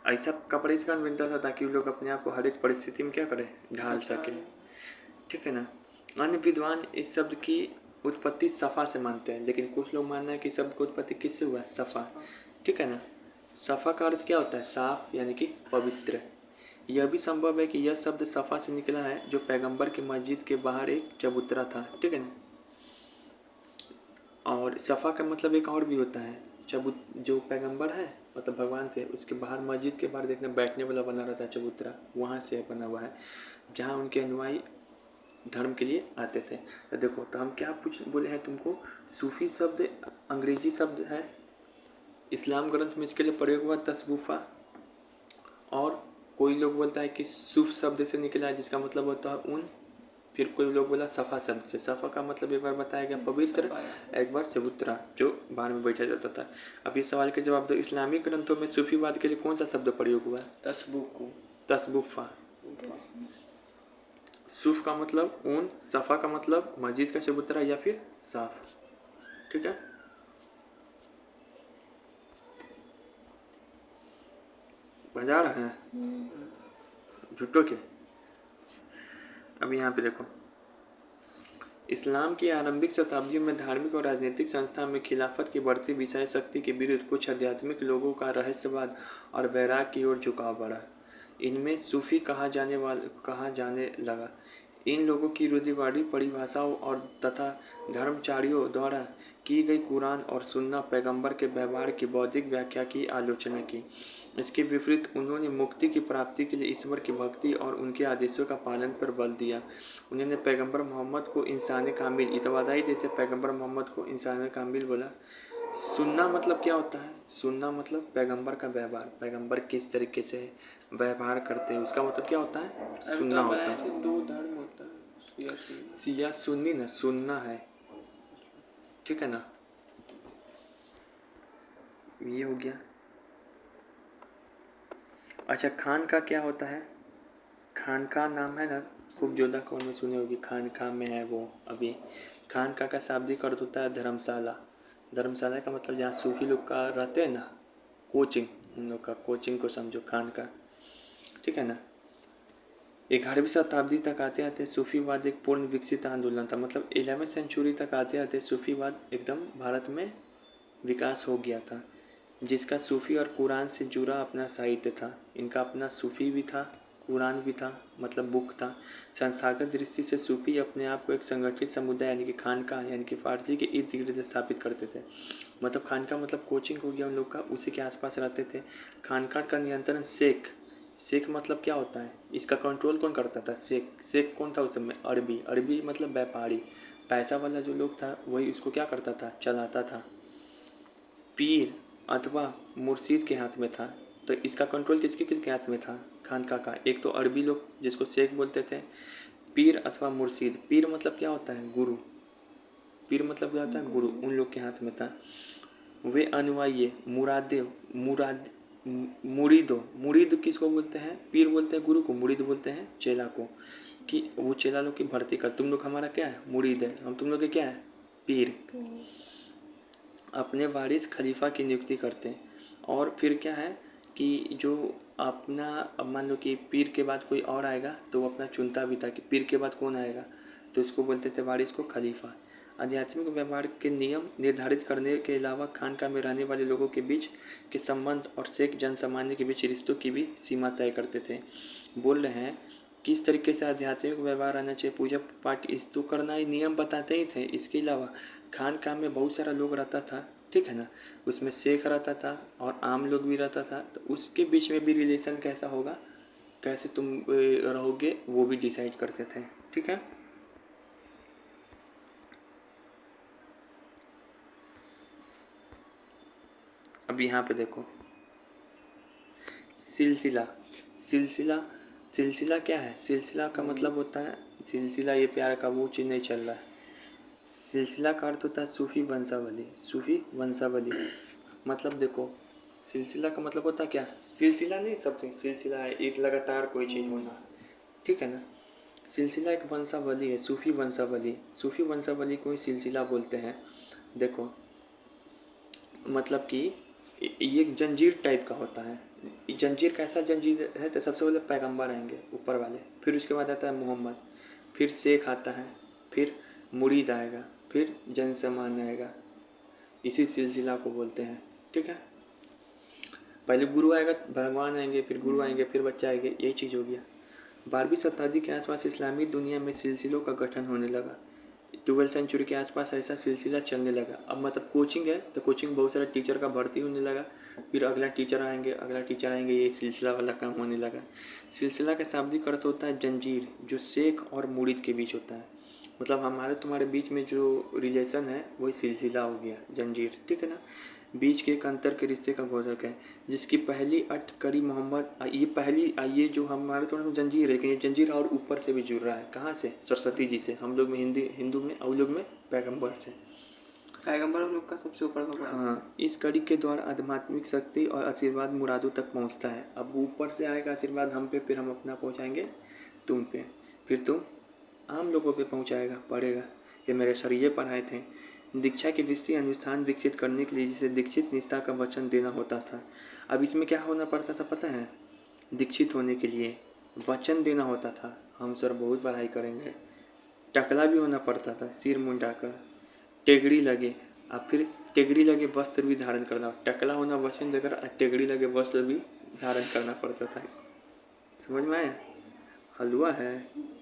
ऐसा कपड़े इस कारण पहनता था ताकि वो लोग अपने आप को हर एक परिस्थिति में क्या करें? ढाल सके, ठीक है ना। अन्य विद्वान इस शब्द की उत्पत्ति सफ़ा से मानते हैं, लेकिन कुछ लोग मानना है कि शब्द की उत्पत्ति किससे हुआ है? सफ़ा, ठीक है ना। सफ़ा का अर्थ क्या होता है? साफ, यानी कि पवित्र। यह भी संभव है कि यह शब्द सफ़ा से निकला है, जो पैगंबर की मस्जिद के बाहर एक चबूतरा था, ठीक है ना। और सफ़ा का मतलब एक और भी होता है, जो पैगंबर है मतलब भगवान थे, उसके बाहर मस्जिद के बाहर देखने बैठने वाला बना रहता है चबूतरा, वहाँ से बना हुआ है, जहाँ उनके अनुयायी धर्म के लिए आते थे। तो देखो, तो हम क्या बोले हैं तुमको? सूफी शब्द अंग्रेजी शब्द है, इस्लाम ग्रंथ में इसके लिए प्रयोग हुआ तसव्वुफ़। और कोई लोग बोलता है कि सूफ शब्द से निकला है, जिसका मतलब होता है ऊन। फिर कोई लोग बोला सफ़ा शब्द से। सफ़ा का मतलब एक बार बताया गया पवित्र, एक बार चबूतरा जो बाहर में बैठा जाता था। अब इस सवाल के जवाब दो, इस्लामी ग्रंथों में सूफीवाद के लिए कौन सा शब्द प्रयोग हुआ है? तसव्वुफ़। सूफ का मतलब ऊन, सफ़ा का मतलब मस्जिद का चबूतरा या फिर साफ, ठीक है। बजा रहे हैं झूठो के। अब यहाँ पे देखो, इस्लाम की आरंभिक शताब्दियों में धार्मिक और राजनीतिक संस्था में खिलाफत की बढ़ती विषय शक्ति के विरुद्ध कुछ आध्यात्मिक लोगों का रहस्यवाद और वैराग की ओर झुकाव बढ़ा। इनमें सूफी कहा जाने लगा। इन लोगों की रूढ़िवादी परिभाषाओं और तथा धर्मचारियों द्वारा की गई कुरान और सुन्ना पैगंबर के व्यवहार की बौद्धिक व्याख्या की आलोचना की। इसके विपरीत उन्होंने मुक्ति की प्राप्ति के लिए ईश्वर की भक्ति और उनके आदेशों का पालन पर बल दिया। उन्होंने पैगंबर मोहम्मद को इंसान कामिल, इतवादाई देते पैगंबर मोहम्मद को इंसान कामिल बोला। सुन्ना मतलब क्या होता है? सुन्ना मतलब पैगंबर का व्यवहार, पैगंबर किस तरीके से व्यवहार करते हैं, उसका मतलब क्या होता है? सुन्ना होता है। दो धर्म होता है, सिया सुन्नी ना, सुन्ना है, ठीक है ना। ये हो गया। अच्छा, खान का क्या होता है? खानका नाम है ना, खूब जोधा कौन में सुनी होगी, खानका में है वो अभी। खानका का शाब्दिक अर्थ होता है धर्मशाला। धर्मशाला का मतलब जहाँ सूफी लोग का रहते हैं ना, कोचिंग, उन लोग का कोचिंग को समझो खानका, ठीक है ना। 11वीं शताब्दी तक आते आते सूफीवाद एक पूर्ण विकसित आंदोलन था। मतलब 11वीं सेंचुरी तक आते आते सूफीवाद एकदम भारत में विकास हो गया था, जिसका सूफी और कुरान से जुड़ा अपना साहित्य था। इनका अपना सूफी भी था, कुरान भी था, मतलब बुक था। संस्थागत दृष्टि से सूफी अपने आप को एक संगठित समुदाय यानी कि खानका यानी कि फारसी के इर्द गिर्द स्थापित करते थे। मतलब खानका मतलब कोचिंग हो गया उन लोग का, उसी के आसपास रहते थे। खानका का नियंत्रण शेख, शेख मतलब क्या होता है, इसका कंट्रोल कौन करता था, शेख। शेख कौन था उस समय, अरबी, अरबी मतलब व्यापारी, पैसा वाला जो लोग था वही उसको क्या करता था, चलाता था। पीर अथवा मुर्शीद के हाथ में था। तो इसका कंट्रोल किसके किसके हाथ में था, खानका का। एक तो अरबी लोग जिसको शेख बोलते थे, पीर अथवा मुर्शीद। पीर मतलब क्या होता है, गुरु। पीर मतलब क्या होता है, गुरु, उन लोग के हाथ में था। वे अनुयायी मुरादे, मुराद, मुरीदो, मुरीद किसको बोलते हैं, पीर बोलते हैं गुरु को, मुरीद बोलते हैं चेला को। कि वो चेला लोग की भर्ती कर, तुम लोग हमारा क्या है, मुरीद है, हम तुम लोग के क्या है, पीर। अपने वारिस खलीफा की नियुक्ति करते हैं। और फिर क्या है कि जो अपना, अब मान लो कि पीर के बाद कोई और आएगा तो वो अपना चुनता भी था कि पीर के बाद कौन आएगा, तो इसको बोलते थे वारिस को खलीफा। आध्यात्मिक व्यवहार के नियम निर्धारित करने के अलावा खानका में रहने वाले लोगों के बीच के संबंध और शेख जनसामान्य के बीच रिश्तों की भी सीमा तय करते थे। बोल रहे हैं किस तरीके से आध्यात्मिक व्यवहार रहना चाहिए, पूजा पाठ इस तो करना ही नियम बताते ही थे। इसके अलावा खानका में बहुत सारा लोग रहता था, ठीक है ना। उसमें शेख रहता था और आम लोग भी रहता था, तो उसके बीच में भी रिलेशन कैसा होगा, कैसे तुम रहोगे, वो भी डिसाइड करते थे, ठीक है। अब यहाँ पे देखो सिलसिला, सिलसिला, सिलसिला क्या है, सिलसिला का मतलब होता है, सिलसिला ये प्यार का वो चीज़ नहीं चल रहा है। सिलसिला का अर्थ होता है सूफी वंशावली, सूफी वंशावली। मतलब देखो सिलसिला का मतलब होता है क्या, सिलसिला नहीं, सबसे सिलसिला है एक लगातार कोई चीज़ होना, ठीक है ना। सिलसिला एक वंशावली है, सूफी वंशावली, सूफी वंशावली को ही सिलसिला बोलते हैं। देखो मतलब कि ये एक जंजीर टाइप का होता है। जंजीर कैसा जंजीर है, तो सबसे पहले पैगंबर आएंगे ऊपर वाले, फिर उसके बाद आता है मोहम्मद, फिर शेख आता है, फिर मुरीद आएगा, फिर जनसमान आएगा। इसी सिलसिला को बोलते हैं, ठीक है। पहले गुरु आएगा, भगवान आएंगे, फिर गुरु आएंगे, फिर बच्चे आएंगे, यही चीज़ हो गया। 12वीं शताब्दी के आसपास इस्लामी दुनिया में सिलसिलों का गठन होने लगा। 12वीं सेंचुरी के आसपास ऐसा सिलसिला चलने लगा। अब मतलब कोचिंग है तो कोचिंग बहुत सारा टीचर का भर्ती होने लगा, फिर अगला टीचर आएंगे, अगला टीचर आएंगे, ये सिलसिला वाला काम होने लगा। सिलसिला का शाब्दिक अर्थ होता है जंजीर, जो शेख और मुरीद के बीच होता है। मतलब हमारे तुम्हारे बीच में जो रिलेशन है वही सिलसिला हो गया, जंजीर, ठीक है ना। बीच के एक अंतर के रिश्ते का बोधक है, जिसकी पहली अट करी मोहम्मद, ये पहली, ये जो हमारे थोड़ा सा जंजीर है, लेकिन ये जंजीर और ऊपर से भी जुड़ रहा है, कहाँ से, सरस्वती जी से। हम लोग में हिंदू में, और लोग में पैगंबर से। पैगंबर लोग का सबसे ऊपर भगवान। हाँ, इस कड़ी के द्वारा आध्यात्मिक शक्ति और आशीर्वाद मुरादों तक पहुँचता है। अब ऊपर से आएगा आशीर्वाद हम पे, फिर हम अपना पहुँचाएंगे तुम पे, फिर तुम आम लोगों पे पहुँचाएगा, पड़ेगा। ये मेरे सर ये पढ़ाए थे। दीक्षा की दृष्टि अनुष्ठान विकसित करने के लिए जिसे दीक्षित निष्ठा का वचन देना होता था। अब इसमें क्या होना पड़ता था पता है, दीक्षित होने के लिए वचन देना होता था। हम सर बहुत पढ़ाई करेंगे। टकला भी होना पड़ता था, सिर मुंडाकर, टेगड़ी लगे, और फिर टेगड़ी लगे वस्त्र भी धारण करना। टकला होना वचन देकर, टेगड़ी लगे वस्त्र भी धारण करना पड़ता था। समझ में आया, हलवा है।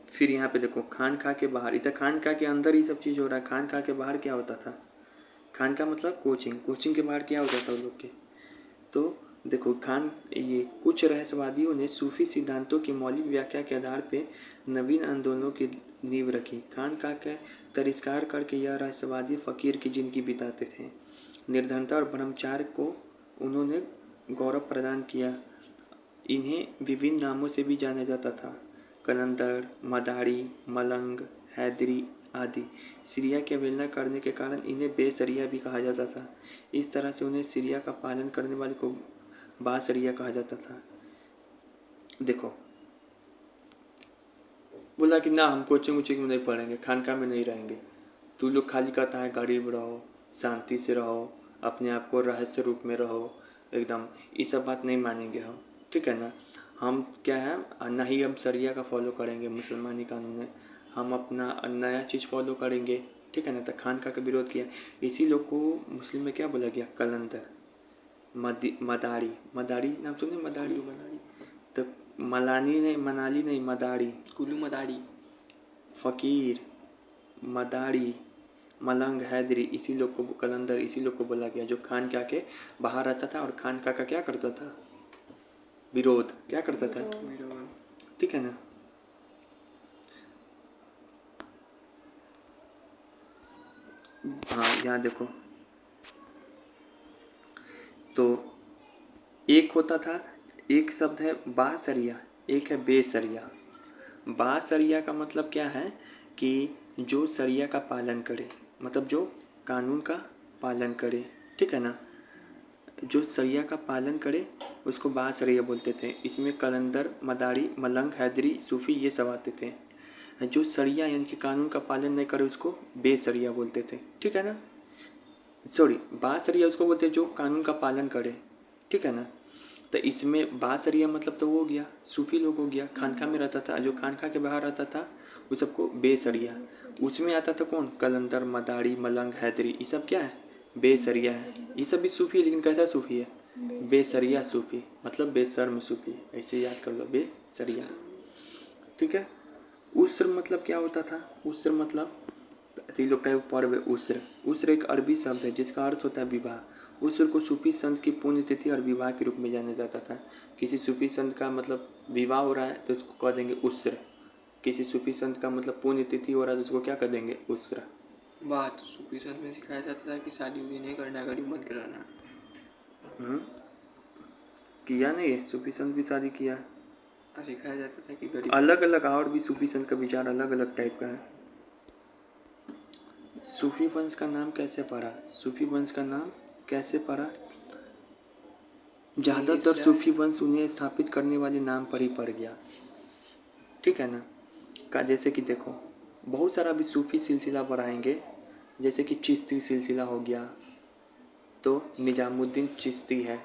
फिर यहाँ पे देखो खानका के बाहर, इधर खानका के अंदर ही सब चीज़ हो रहा है, खानका के बाहर क्या होता था, खानका मतलब कोचिंग, कोचिंग के बाहर क्या होता था उन लोग के। तो देखो ये कुछ रहस्यवादियों ने सूफी सिद्धांतों की मौलिक व्याख्या के आधार पे नवीन आंदोलनों की नींव रखी। खानका का तिरस्कार करके यह रहस्यवादी फकीर की जिंदगी बिताते थे। निर्धनता और ब्रह्मचार्य को उन्होंने गौरव प्रदान किया। इन्हें विभिन्न नामों से भी जाना जाता था, कलंदर, मदारी, मलंग, हैदरी आदि। शरिया की अवहेलना करने के कारण इन्हें बेशरिया भी कहा जाता था। इस तरह से उन्हें शरिया का पालन करने वाले को बाशरिया कहा जाता था। देखो, बोला कि ना हम कोचिंग वोचिंग में नहीं पढ़ेंगे, खानका में नहीं रहेंगे, तू लोग खाली कहता है गरीब रहो, शांति से रहो, अपने आप को रहस्य रूप में रहो, एकदम ये सब बात नहीं मानेंगे हम, ठीक है ना। हम क्या है ना ही हम शरिया का फॉलो करेंगे, मुसलमानी कानून है, हम अपना नया चीज़ फॉलो करेंगे, ठीक है ना। तो खानका का विरोध किया। इसी लोग को मुस्लिम में क्या बोला गया, कलंदर, मदारी। मदारी नाम सुने, मदारी। तो मलानी नहीं, मनाली नहीं, मदारी, कुल्लू मदारी, फ़कीर, मदारी, मलंग, हैदरी, इसी लोग को कलंदर, इसी लोग को बोला गया जो खान का के बाहर रहता था और खान का क्या करता था, विरोध क्या करता था, ठीक है ना। हाँ यहाँ देखो, तो एक होता था, एक शब्द है बाशरिया, एक है बेशरिया। बाशरिया का मतलब क्या है कि जो शरिया का पालन करे, मतलब जो कानून का पालन करे, ठीक है ना। जो शरिया का पालन करे उसको बाशरिया बोलते थे। इसमें कलंदर, मदारी, मलंग, हैदरी, सूफी ये सब आते थे। जो शरिया यानी कि कानून का पालन नहीं करे उसको बेशरिया बोलते थे, ठीक है ना। सॉरी, बाशरिया उसको बोलते हैं जो कानून का पालन करे, ठीक है ना। तो इसमें बाशरिया मतलब तो वो हो गया, सूफी लोग हो गया, खानका में रहता था, जो खानका के बाहर रहता था वो सबको बेशरिया। उसमें आता था कौन, कलंदर, मदारी, मलंग, हैदरी, ये सब क्या है, बेशरिया है। ये सब भी सूफी है, लेकिन कैसा सूफी है, बेशरिया सूफी, मतलब बेशर्म सूफी, ऐसे याद कर लो, बेशरिया, ठीक है। उस्र मतलब क्या होता था, उस्र मतलब लोग का पर्व है उस्र। उस्र एक अरबी शब्द है जिसका अर्थ होता है विवाह। उस्र को सूफी संत की पुण्यतिथि और विवाह के रूप में जाना जाता था। किसी सूफी संत का मतलब विवाह हो रहा है तो उसको कह देंगे उस्र। किसी सूफी संत का मतलब पुण्यतिथि हो रहा है तो उसको क्या कह देंगे, उस्र। बात सूफी संत में सिखाया जाता था कि शादी उदी नहीं करना, गरीब बन के रहना। किया नहीं है, सूफी संत भी शादी किया। सिखाया जाता था कि गरीब, अलग अलग और भी सूफी संत का विचार अलग अलग टाइप का है। सूफी वंश का नाम कैसे पड़ा, सूफी वंश का नाम कैसे पड़ा, ज़्यादातर सूफी वंश उन्हें स्थापित करने वाले नाम पर ही पड़ गया, ठीक है ना। का जैसे कि देखो, बहुत सारा भी सूफी सिलसिला बढ़ाएंगे, जैसे कि चिश्ती सिलसिला हो गया, तो निजामुद्दीन चिश्ती है,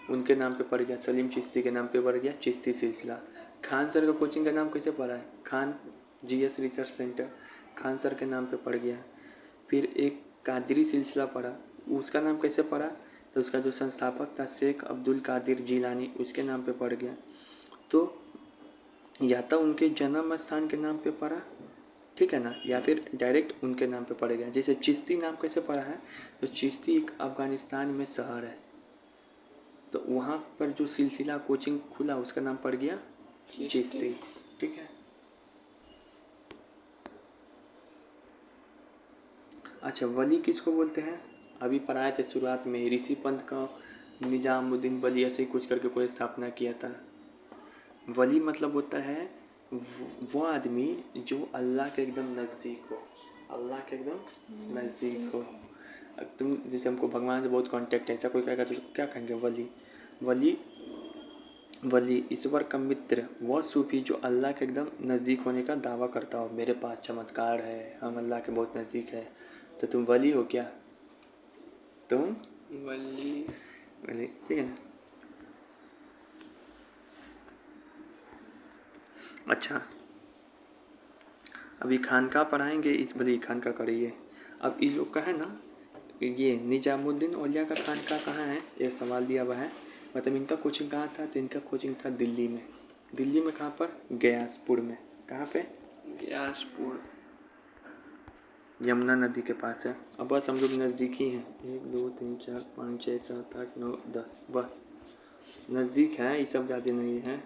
उनके नाम पे पड़ गया, सलीम चिश्ती के नाम पे पड़ गया चिश्ती सिलसिला। खान सर का कोचिंग का नाम कैसे पड़ा है, Khan GS research centre, Khan sir के नाम पे पड़ गया। फिर एक कादरी सिलसिला पड़ा, उसका नाम कैसे पड़ा, तो उसका जो संस्थापक था शेख अब्दुल कादिर जिलानी, उसके नाम पे पड़ गया। तो या तो उनके जन्म स्थान के नाम पे पड़ा, ठीक है ना, या फिर डायरेक्ट उनके नाम पे पड़ गया। जैसे चिश्ती नाम कैसे पड़ा है, तो चिश्ती एक अफ़गानिस्तान में शहर है, तो वहाँ पर जो सिलसिला कोचिंग खुला उसका नाम पड़ गया चिश्ती, ठीक है। अच्छा, वली किसको बोलते हैं, अभी पढ़ाए थे शुरुआत में, ऋषि पंथ का निजामुद्दीन वली ऐसे ही कुछ करके कोई स्थापना किया था। वली मतलब होता है वो आदमी जो अल्लाह के एकदम नज़दीक हो, अल्लाह के एकदम नज़दीक हो। तुम जैसे हमको भगवान से बहुत कांटेक्ट है, ऐसा कोई कहेगा तो क्या कहेंगे, वली। वली वली ईश्वर का मित्र, वह सूफी जो अल्लाह के एकदम नज़दीक होने का दावा करता हो, मेरे पास चमत्कार है, हम अल्लाह के बहुत नज़दीक है। तो तुम वली हो क्या, तुम वली, ठीक है ना। अच्छा, अभी खानका पढ़ाएंगे, इस बड़ी खानका करिए। अब इन लोग का है ना, ये निजामुद्दीन औलिया का खानका कहाँ है, एक सवाल दिया हुआ है। मतलब इनका कोचिंग कहाँ था, तो इनका कोचिंग था दिल्ली में। दिल्ली में कहाँ पर, गयासपुर में। कहाँ पे, गयासपुर, यमुना नदी के पास है। अब बस हम लोग नज़दीक ही हैं, 1 2 3 4 5 6 7 8 9 10, बस नज़दीक है, ये सब ज़्यादा नहीं है।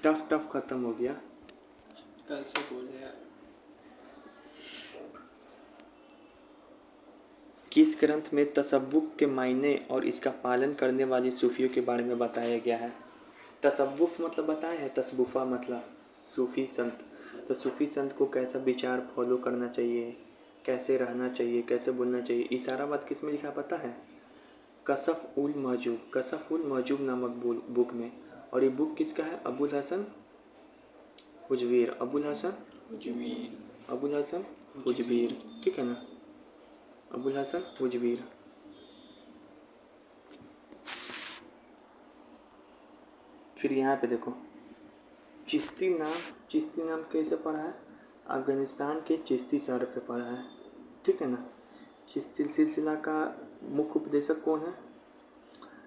टफ ख़त्म हो गया। कल से बोले यार। किस ग्रंथ में तसव्वुफ़ के मायने और इसका पालन करने वाले सूफियों के बारे में बताया गया है। तसव्वुफ़ मतलब बताए हैं, तसव्वुफ़ा मतलब सूफ़ी संत। तो सूफी संत को कैसा विचार फॉलो करना चाहिए, कैसे रहना चाहिए, कैसे बोलना चाहिए, ये सारा बात किस में लिखा पता है? कशफ उल महजूब नामक बुक में। और ये बुक किसका है? अबुल हसन उजवीर, अबुल हसन उजवीर, ठीक है ना, अबुल हसन उजवीर। फिर यहाँ पे देखो चिश्ती नाम कैसे पढ़ा है? अफगानिस्तान के चिश्ती शहर पे पढ़ा है, ठीक है ना। चिश्ती सिलसिला का मुख्य उपदेशक कौन है?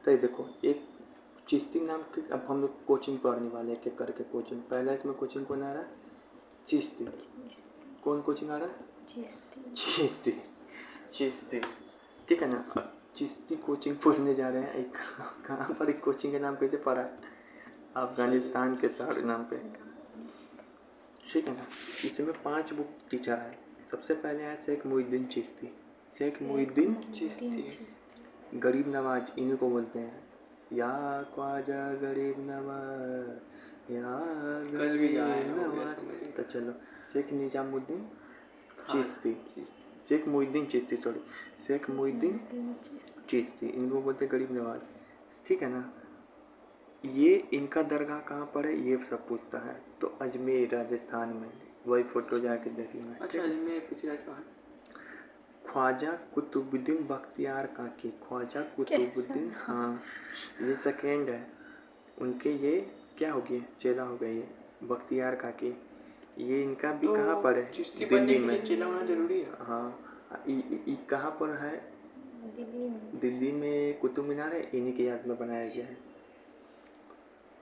तो ये देखो एक चिश्ती नाम की, अब हम लोग कोचिंग पढ़ने वाले एक एक करके कोचिंग। पहला इसमें कोचिंग कौन आ रहा है? चिश्ती। कौन कोचिंग आ रहा है? चिश्ती, ठीक है ना। अब चिश्ती कोचिंग पढ़ने जा रहे हैं। एक कहाँ पर, एक कोचिंग के नाम कैसे पढ़ा है? अफगानिस्तान के शहर नाम पे, ठीक है ना। इसमें 5 बुक टीचर है। सबसे पहले है शेख मुहिद्दीन चिश्ती। गरीब नवाज इन्हीं को बोलते हैं, या ख्वाजा गरीब नवाज, या गरीब नवाज। तो चलो शेख निजामुद्दीन चिश्ती, शेख मुहिद्दीन चिश्ती, इनको बोलते हैं गरीब नवाज, ठीक है ना। ये इनका दरगाह कहाँ पर है ये सब पूछता है, तो अजमेर राजस्थान में। वही फोटो जाके देख लेना। अच्छा, अजमेर पिछला कहाँ? ख्वाजा कुतुबुद्दीन बख्तियार काकी, ख्वाजा कुतुबुद्दीन, हाँ ये सेकेंड है उनके। ये क्या हो गए? चेला हो गए ये बख्तियार काकी। ये इनका भी तो कहाँ पर है? दिल्ली में। चेला होना जरूरी है? हाँ, कहाँ पर है? दिल्ली में कुतुब मीनार है, इन्हीं की याद में बनाया गया है।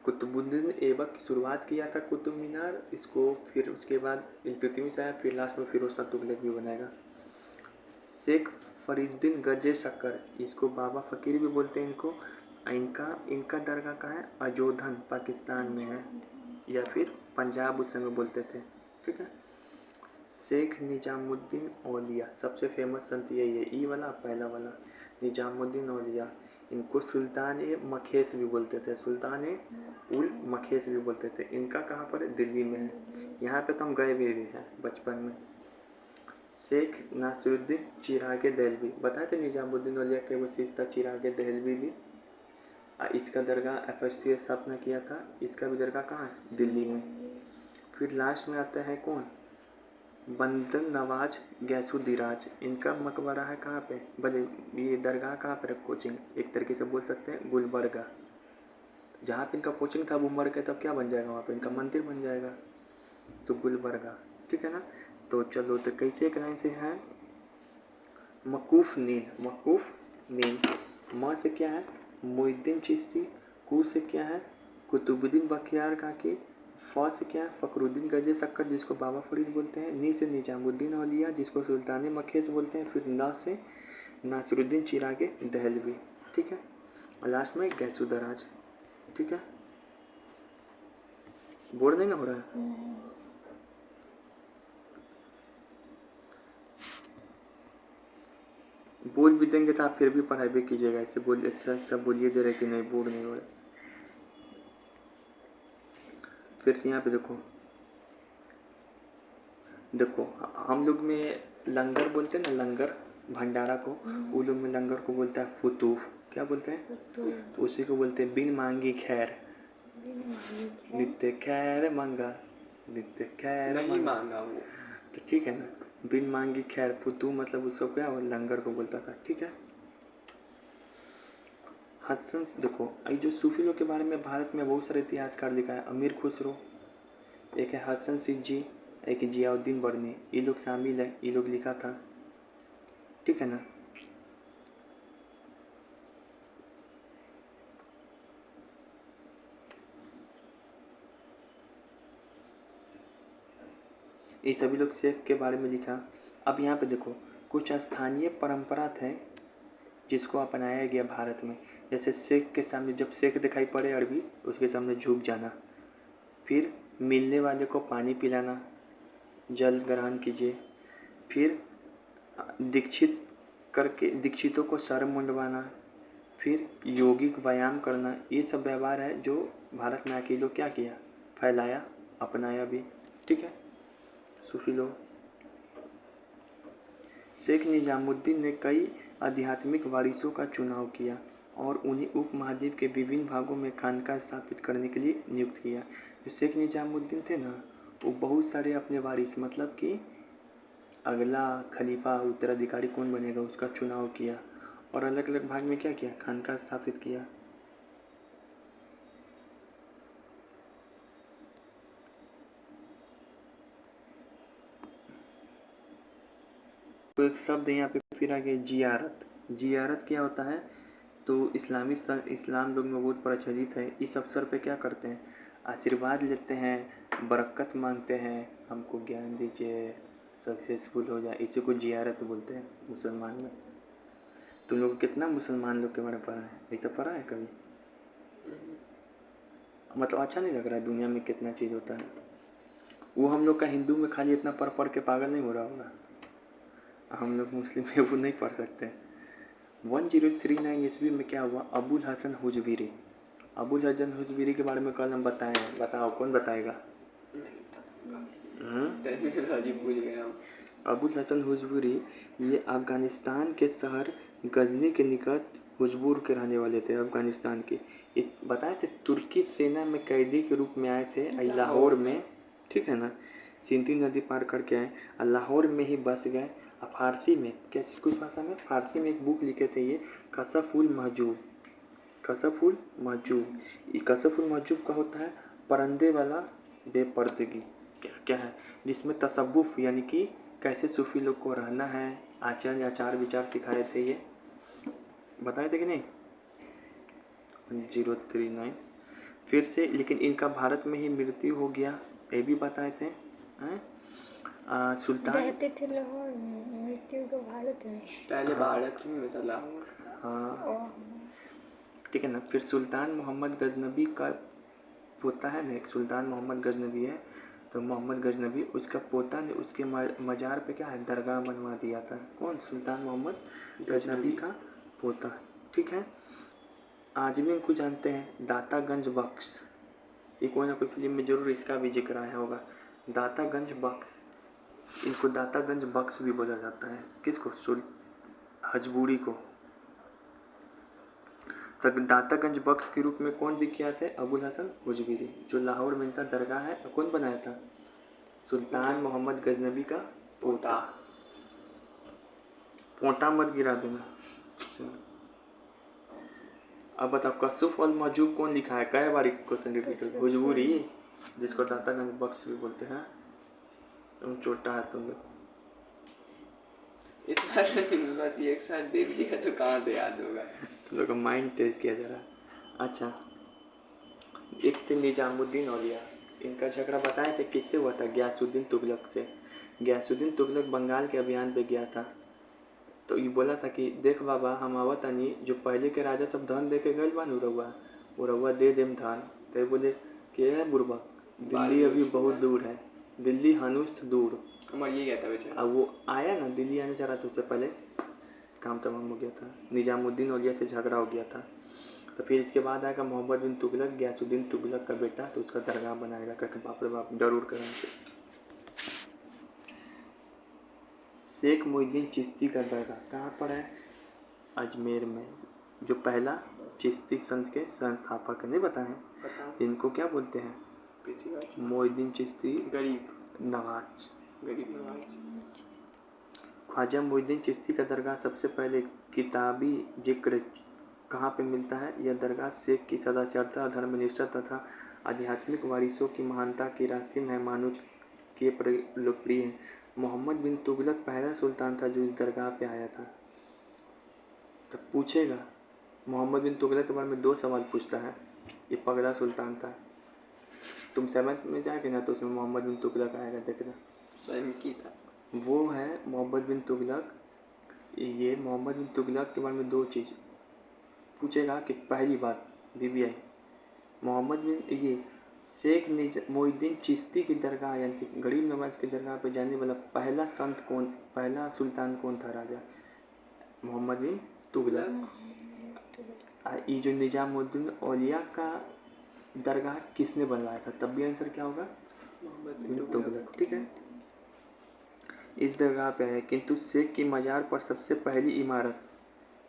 कुतुबुद्दीन ऐबक की शुरुआत किया था कुतुब मीनार इसको, फिर उसके बाद इल्तुतमिश आया, फिर लास्ट में फिरोज शाह तुगलक भी बनाएगा। शेख फरीदुद्दीन गजे शक्कर, इसको बाबा फ़कीर भी बोलते हैं इनको। इनका दरगाह कहाँ है? अजोधन पाकिस्तान में है, या फिर पंजाब उस समय बोलते थे, ठीक है। शेख निजामुद्दीन औलिया, सबसे फेमस संत यही है, ई वाला पहला वाला निजामुद्दीन औलिया। इनको सुल्तान ए मखेस भी बोलते थे, सुल्तान ए उल मखेस भी बोलते थे। इनका कहाँ पर है? दिल्ली में है। यहाँ पे तो हम गए भी हैं बचपन में। शेख नासिरुद्दीन चिरागे दहलवी, बताए थे निजामुद्दीन औलिया के वो शिष्य था चिरागे दहलवी भी। इसका दरगाह FSC स्थापना किया था। इसका भी दरगाह कहाँ है? दिल्ली में। फिर लास्ट में आता है कौन? बंदन नवाज गैसुद्दीराज, इनका मकबरा है कहाँ पे? भले ये दरगाह कहाँ पर है? कोचिंग एक तरीके से बोल सकते हैं गुलबर्गा। जहाँ पे इनका कोचिंग था वो मर गया, तब क्या बन जाएगा? वहाँ पे इनका मंदिर बन जाएगा, तो गुलबर्गा, ठीक है ना। तो चलो, तो कैसे एक लाइन से है? मकूफ नील। माँ से क्या है? मुहिद्दीन चिश्ती। कू से क्या है? कुतुबुद्दीन बख्तियार काकी। फ़ से क्या है? फ़खरुद्दीन गजे शक्कर, जिसको बाबा फरीद बोलते हैं। नी से निजामुद्दीन औलिया, जिसको सुल्तान मखेस बोलते हैं। फिर ना से नासिरुद्दीन चिरागे दहलवी, ठीक है। और लास्ट में गैसुद्दीराज, ठीक है। बोर नहीं ना हो रहा है? बोल भी देंगे तो आप फिर भी पढ़ाई भी कीजिएगा, इससे बोल अच्छा सब बोलिए दे रहे कि नहीं बोर नहीं हो रहा। फिर से यहाँ पे देखो हम लोग में लंगर बोलते हैं ना, लंगर भंडारा को, वो लोग में लंगर को बोलता है फुतूफ। क्या बोलते हैं? तो उसी को बोलते हैं बिन मांगी खैर, नित्य खैर मांगा, नित्य खैर नहीं मांगा वो, तो ठीक है ना। बिन मांगी खैर, फुतू मतलब उसको क्या, वो लंगर को बोलता था, ठीक है। हसन, देखो ये जो सूफी लोग के बारे में भारत में बहुत सारे इतिहासकार लिखा है। अमीर खुसरो, एक है हसन सिज्जी, एक जियाउद्दीन बर्नी, ये लोग शामिल है, ये लोग लिखा था, ठीक है ना। ये सभी लोग शेख के बारे में लिखा। अब यहाँ पे देखो कुछ स्थानीय परंपरा थे जिसको अपनाया गया भारत में। जैसे शेख के सामने जब शेख दिखाई पड़े अरबी, उसके सामने झुक जाना, फिर मिलने वाले को पानी पिलाना, जल ग्रहण कीजिए, फिर दीक्षितों को सर मुंडवाना, फिर योगिक व्यायाम करना, ये सब व्यवहार है जो भारत में आके लोग क्या किया, फैलाया, अपनाया भी, ठीक है। सूफी लोग। शेख निजामुद्दीन ने कई आध्यात्मिक वारिसों का चुनाव किया और उन्हें उपमहाद्वीप के विभिन्न भागों में खानका स्थापित करने के लिए नियुक्त किया। जो शेख निजामुद्दीन थे ना, वो बहुत सारे अपने वारिस मतलब कि अगला खलीफा उत्तराधिकारी कौन बनेगा उसका चुनाव किया और अलग अलग भाग में क्या किया, खानका स्थापित किया। तो एक शब्द यहाँ पे फिर आ गया जियारत। जियारत क्या होता है, तो इस्लाम लोग में बहुत प्रचलित है। इस अवसर पे क्या करते हैं, आशीर्वाद लेते हैं, बरकत मांगते हैं, हमको ज्ञान दीजिए, सक्सेसफुल हो जाए, इसी को जियारत बोलते हैं मुसलमान में। तुम लोग कितना मुसलमान लोग के बारे में पढ़ा है, ऐसा पढ़ा है कभी? मतलब अच्छा नहीं लग रहा है दुनिया में कितना चीज़ होता है। वो हम लोग का हिंदू में खाली इतना पढ़ पढ़ के पागल नहीं हो रहा होगा, हम लोग मुस्लिम में वो नहीं पढ़ सकते। 1039 ईस्वी में क्या हुआ, अबुल हसन हुजवीरी। अबुल हसन हुजवीरी के बारे में कल हम बताए हैं, बताओ कौन बताएगा? भूल गया हम। अबुल हसन हुजवीरी ये अफ़गानिस्तान के शहर गजनी के निकट हुजबूर के रहने वाले थे। अफ़गानिस्तान के बताए थे तुर्की सेना में कैदी के रूप में आए थे लाहौर में, ठीक है ना, सिंधी नदी पार करके आए और लाहौर में ही बस गए। और फारसी में कैसी कुछ भाषा में, फारसी में एक बुक लिखे थे ये कसफुल महजूब। कसफुल महजूब, ये कसफुल महजूब का होता है परंदे वाला बेपर्दगी, क्या है, जिसमें तसव्वुफ यानी कि कैसे सूफी लोग को रहना है, आचार विचार सिखाए थे। ये बताए थे कि नहीं? 1039 फिर से, लेकिन इनका भारत में ही मृत्यु हो गया, ये भी बताए थे। सुल्तान रहते थे लाहौर में, मृत्यु तो भारत में। पहले भारत में था लाहौर। हाँ ठीक है ना। फिर सुल्तान मोहम्मद गजनबी का पोता है ना, एक सुल्तान मोहम्मद गजनबी है, तो मोहम्मद गजनबी उसका पोता ने उसके मज़ार पे क्या है, दरगाह बनवा दिया था। कौन? सुल्तान मोहम्मद गजनबी का पोता, ठीक है। आज भी इनको जानते हैं दातागंज बख्श, ये कोई ना कोई फिल्म में जरूर इसका भी जिक्र आया होगा। दातागंज बख्श, इनको दातागंज बख्श भी बोला जाता है। किसको? हजबूरी को। तक दातागंज बख्श के रूप में कौन भी किया थे? अबुल हसन हुजवीरी, जो लाहौर में इनका दरगाह है, कौन बनाया था? सुल्तान मोहम्मद गजनबी का पोता। पोटा मत गिरा देना। अब बताओ कसुफ और महजूब कौन लिखा है? कई बार क्वेश्चन रिपीट हो। हुजबूरी, जिसको दातागंज बख्श भी बोलते हैं। तुम छोटा है तुम लोग, इतना एक साथ देख लिया तो कहाँ से याद होगा? तुम लोग का माइंड तेज किया जा रहा है। अच्छा, एक थे निजामुद्दीन औलिया, इनका झगड़ा बताए थे किससे हुआ था? गयासुद्दीन तुगलक से। गयासुद्दीन तुगलक बंगाल के अभियान पे गया था, तो ये बोला था कि देख बाबा, हम आवत तानी, जो पहले के राजा सब धन दे के गए बान उरवा दे देम धन। तो बोले कि है बुरबक, दिल्ली अभी बहुत दूर है, दिल्ली हनुष्ठ दूर। मर ये गया था बेचारा। अब वो आया ना, दिल्ली आने चाह रहा था, उससे पहले काम तमाम हो गया था, निजामुद्दीन औलिया से झगड़ा हो गया था। तो फिर इसके बाद आएगा मोहम्मद बिन तुगलक, गयासुद्दीन तुगलक का बेटा, तो उसका दरगाह बनाएगा करके बाप रे बाप डर उड़ कर। शेख मोहिद्दीन चिश्ती का दरगाह कहाँ पर है? अजमेर में। जो पहला चिश्ती संत के संस्थापक नहीं बताएं, इनको क्या बोलते हैं? मोहिद्दीन चिश्ती गरीब नवाज। ख्वाजा मोहिद्दीन चिश्ती का दरगाह सबसे पहले किताबी जिक्र कहाँ पे मिलता है? यह दरगाह शेख की सदाचारता, धर्मनिष्ठा तथा आध्यात्मिक वारिसों की महानता की राशि मेहमानों के लोकप्रिय है। मोहम्मद बिन तुगलक पहला सुल्तान था जो इस दरगाह पे आया था। तो पूछेगा, मोहम्मद बिन तुगलक के बारे में 2 सवाल पूछता है, ये पगला सुल्तान था। तुम 7th में जाएगे ना, तो उसमें मोहम्मद बिन तुगलक आएगा, देखना। स्वयं की था वो है मोहम्मद बिन तुगलक। ये मोहम्मद बिन तुगलक के बारे में 2 चीज़ पूछेगा कि पहली बात BBI, मोहम्मद बिन ये शेख मोहिद्दीन चिश्ती की दरगाह यानी कि गरीब नवाज की दरगाह पर जाने वाला पहला संत कौन, पहला सुल्तान कौन था? राजा मोहम्मद बिन तुगलक। ये जो निजामुद्दीन औलिया का दरगाह किसने बनवाया था? तब भी आंसर क्या होगा? मोहम्मद बिन तुगलक, ठीक है। इस दरगाह पे है, किंतु शेख की मज़ार पर सबसे पहली इमारत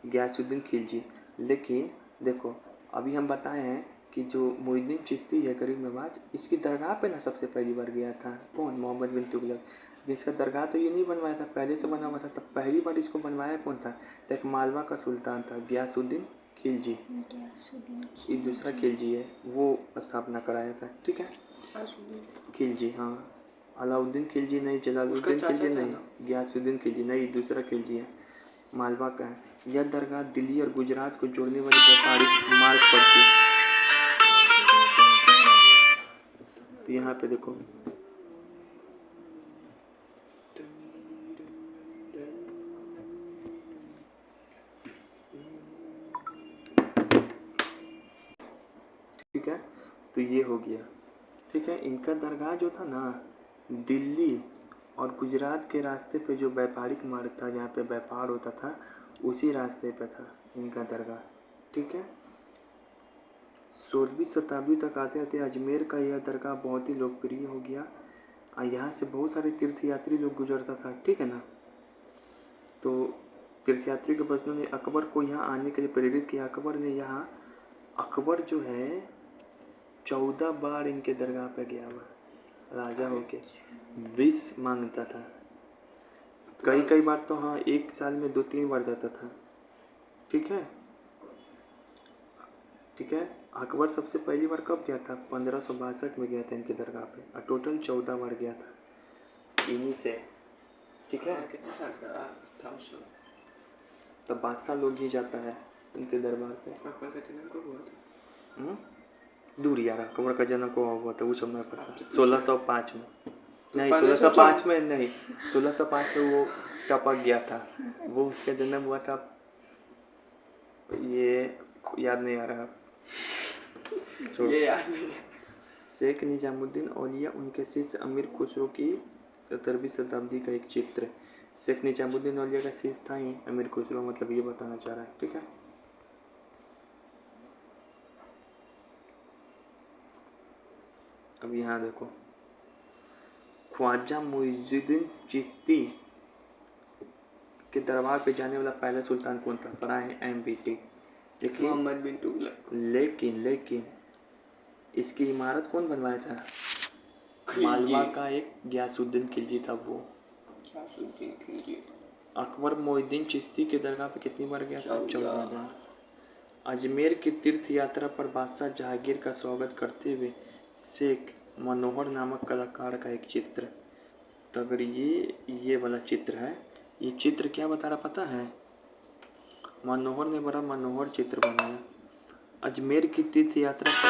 गयासुद्दीन खिलजी। लेकिन देखो, अभी हम बताए हैं कि जो मोइनुद्दीन चिश्ती है गरीब नवाज, इसकी दरगाह पे ना सबसे पहली बार गया था कौन, मोहम्मद बिन तुगलक। इसका दरगाह तो ये नहीं बनवाया था, पहले से बना हुआ था। तब पहली बार इसको बनवाया कौन था, तो एक मालवा का सुल्तान था गयासुद्दीन खिलजी। गयासुद्दीन ये दूसरा खिलजी है, वो स्थापना कराया था। ठीक है, खिलजी, हाँ। अलाउद्दीन खिलजी नहीं, जलालुद्दीन खिलजी नहीं, गयासुद्दीन खिलजी नहीं, दूसरा खिलजी है, मालवा का है। यह दरगाह दिल्ली और गुजरात को जोड़ने वाली व्यापारिक मार्ग पर थी। तो यहाँ पे देखो, ठीक है, तो ये हो गया। ठीक है, इनका दरगाह जो था ना, दिल्ली और गुजरात के रास्ते पे जो व्यापारिक मार्ग था, जहाँ पे व्यापार होता था, उसी रास्ते पे था इनका दरगाह। ठीक है, 16वीं शताब्दी तक आते आते अजमेर का यह दरगाह बहुत ही लोकप्रिय हो गया और यहाँ से बहुत सारे तीर्थयात्री लोग गुजरता था। ठीक है ना, तो तीर्थयात्री के बचनों ने अकबर को यहाँ आने के लिए प्रेरित किया। अकबर जो है 14 बार इनके दरगाह पे गया हुआ, राजा होके विष मांगता था। कई बार तो हाँ, एक साल में 2-3 बार जाता था। ठीक है, अकबर सबसे पहली बार कब गया था, 1562 में गया था इनके दरगाह पे, और टोटल 14 बार गया था इन्हीं से। ठीक है, तो बादशाह लोग ही जाता है उनके दरबार पे। अकबर का जन्म कब हुआ था? दूर यार, अकबर का जन्म को हुआ था वो सब मैं पता, 1605 में नहीं, 1504 1605 में नहीं, 1605 में वो टपक गया था, वो उसका जन्म हुआ था, ये याद नहीं आ रहा। ये याद नहीं। शेख निजामुद्दीन औलिया उनके शिष्य अमीर खुसरो की 17वीं शताब्दी का एक चित्र। शेख निजामुद्दीन औलिया का शिष्य था ही अमीर खुसरो, मतलब ये बताना चाह रहा है। ठीक है, अब यहाँ देखो, ख्वाजा मुइजुद्दीन चिश्ती के दरबार पे जाने वाला पहला सुल्तान कौन था, पढ़ा है MBT। मोहम्मद बिन तुगलक। लेकिन इसकी इमारत कौन बनवाया था, मालवा का एक गयासुद्दीन खिलजी था वो। गयासुद्दीन खिलजी। अकबर मोइनुद्दीन चिश्ती के दरगाह पे कितनी बार गया था, 14 बार। अजमेर की तीर्थ यात्रा पर बादशाह जहांगीर का स्वागत करते हुए शेख मनोहर नामक कलाकार का एक चित्र। तो अगर ये वाला चित्र है, ये चित्र क्या बता रहा पता है, मनोहर ने बड़ा मनोहर चित्र बनाया। अजमेर की तीर्थ यात्रा पर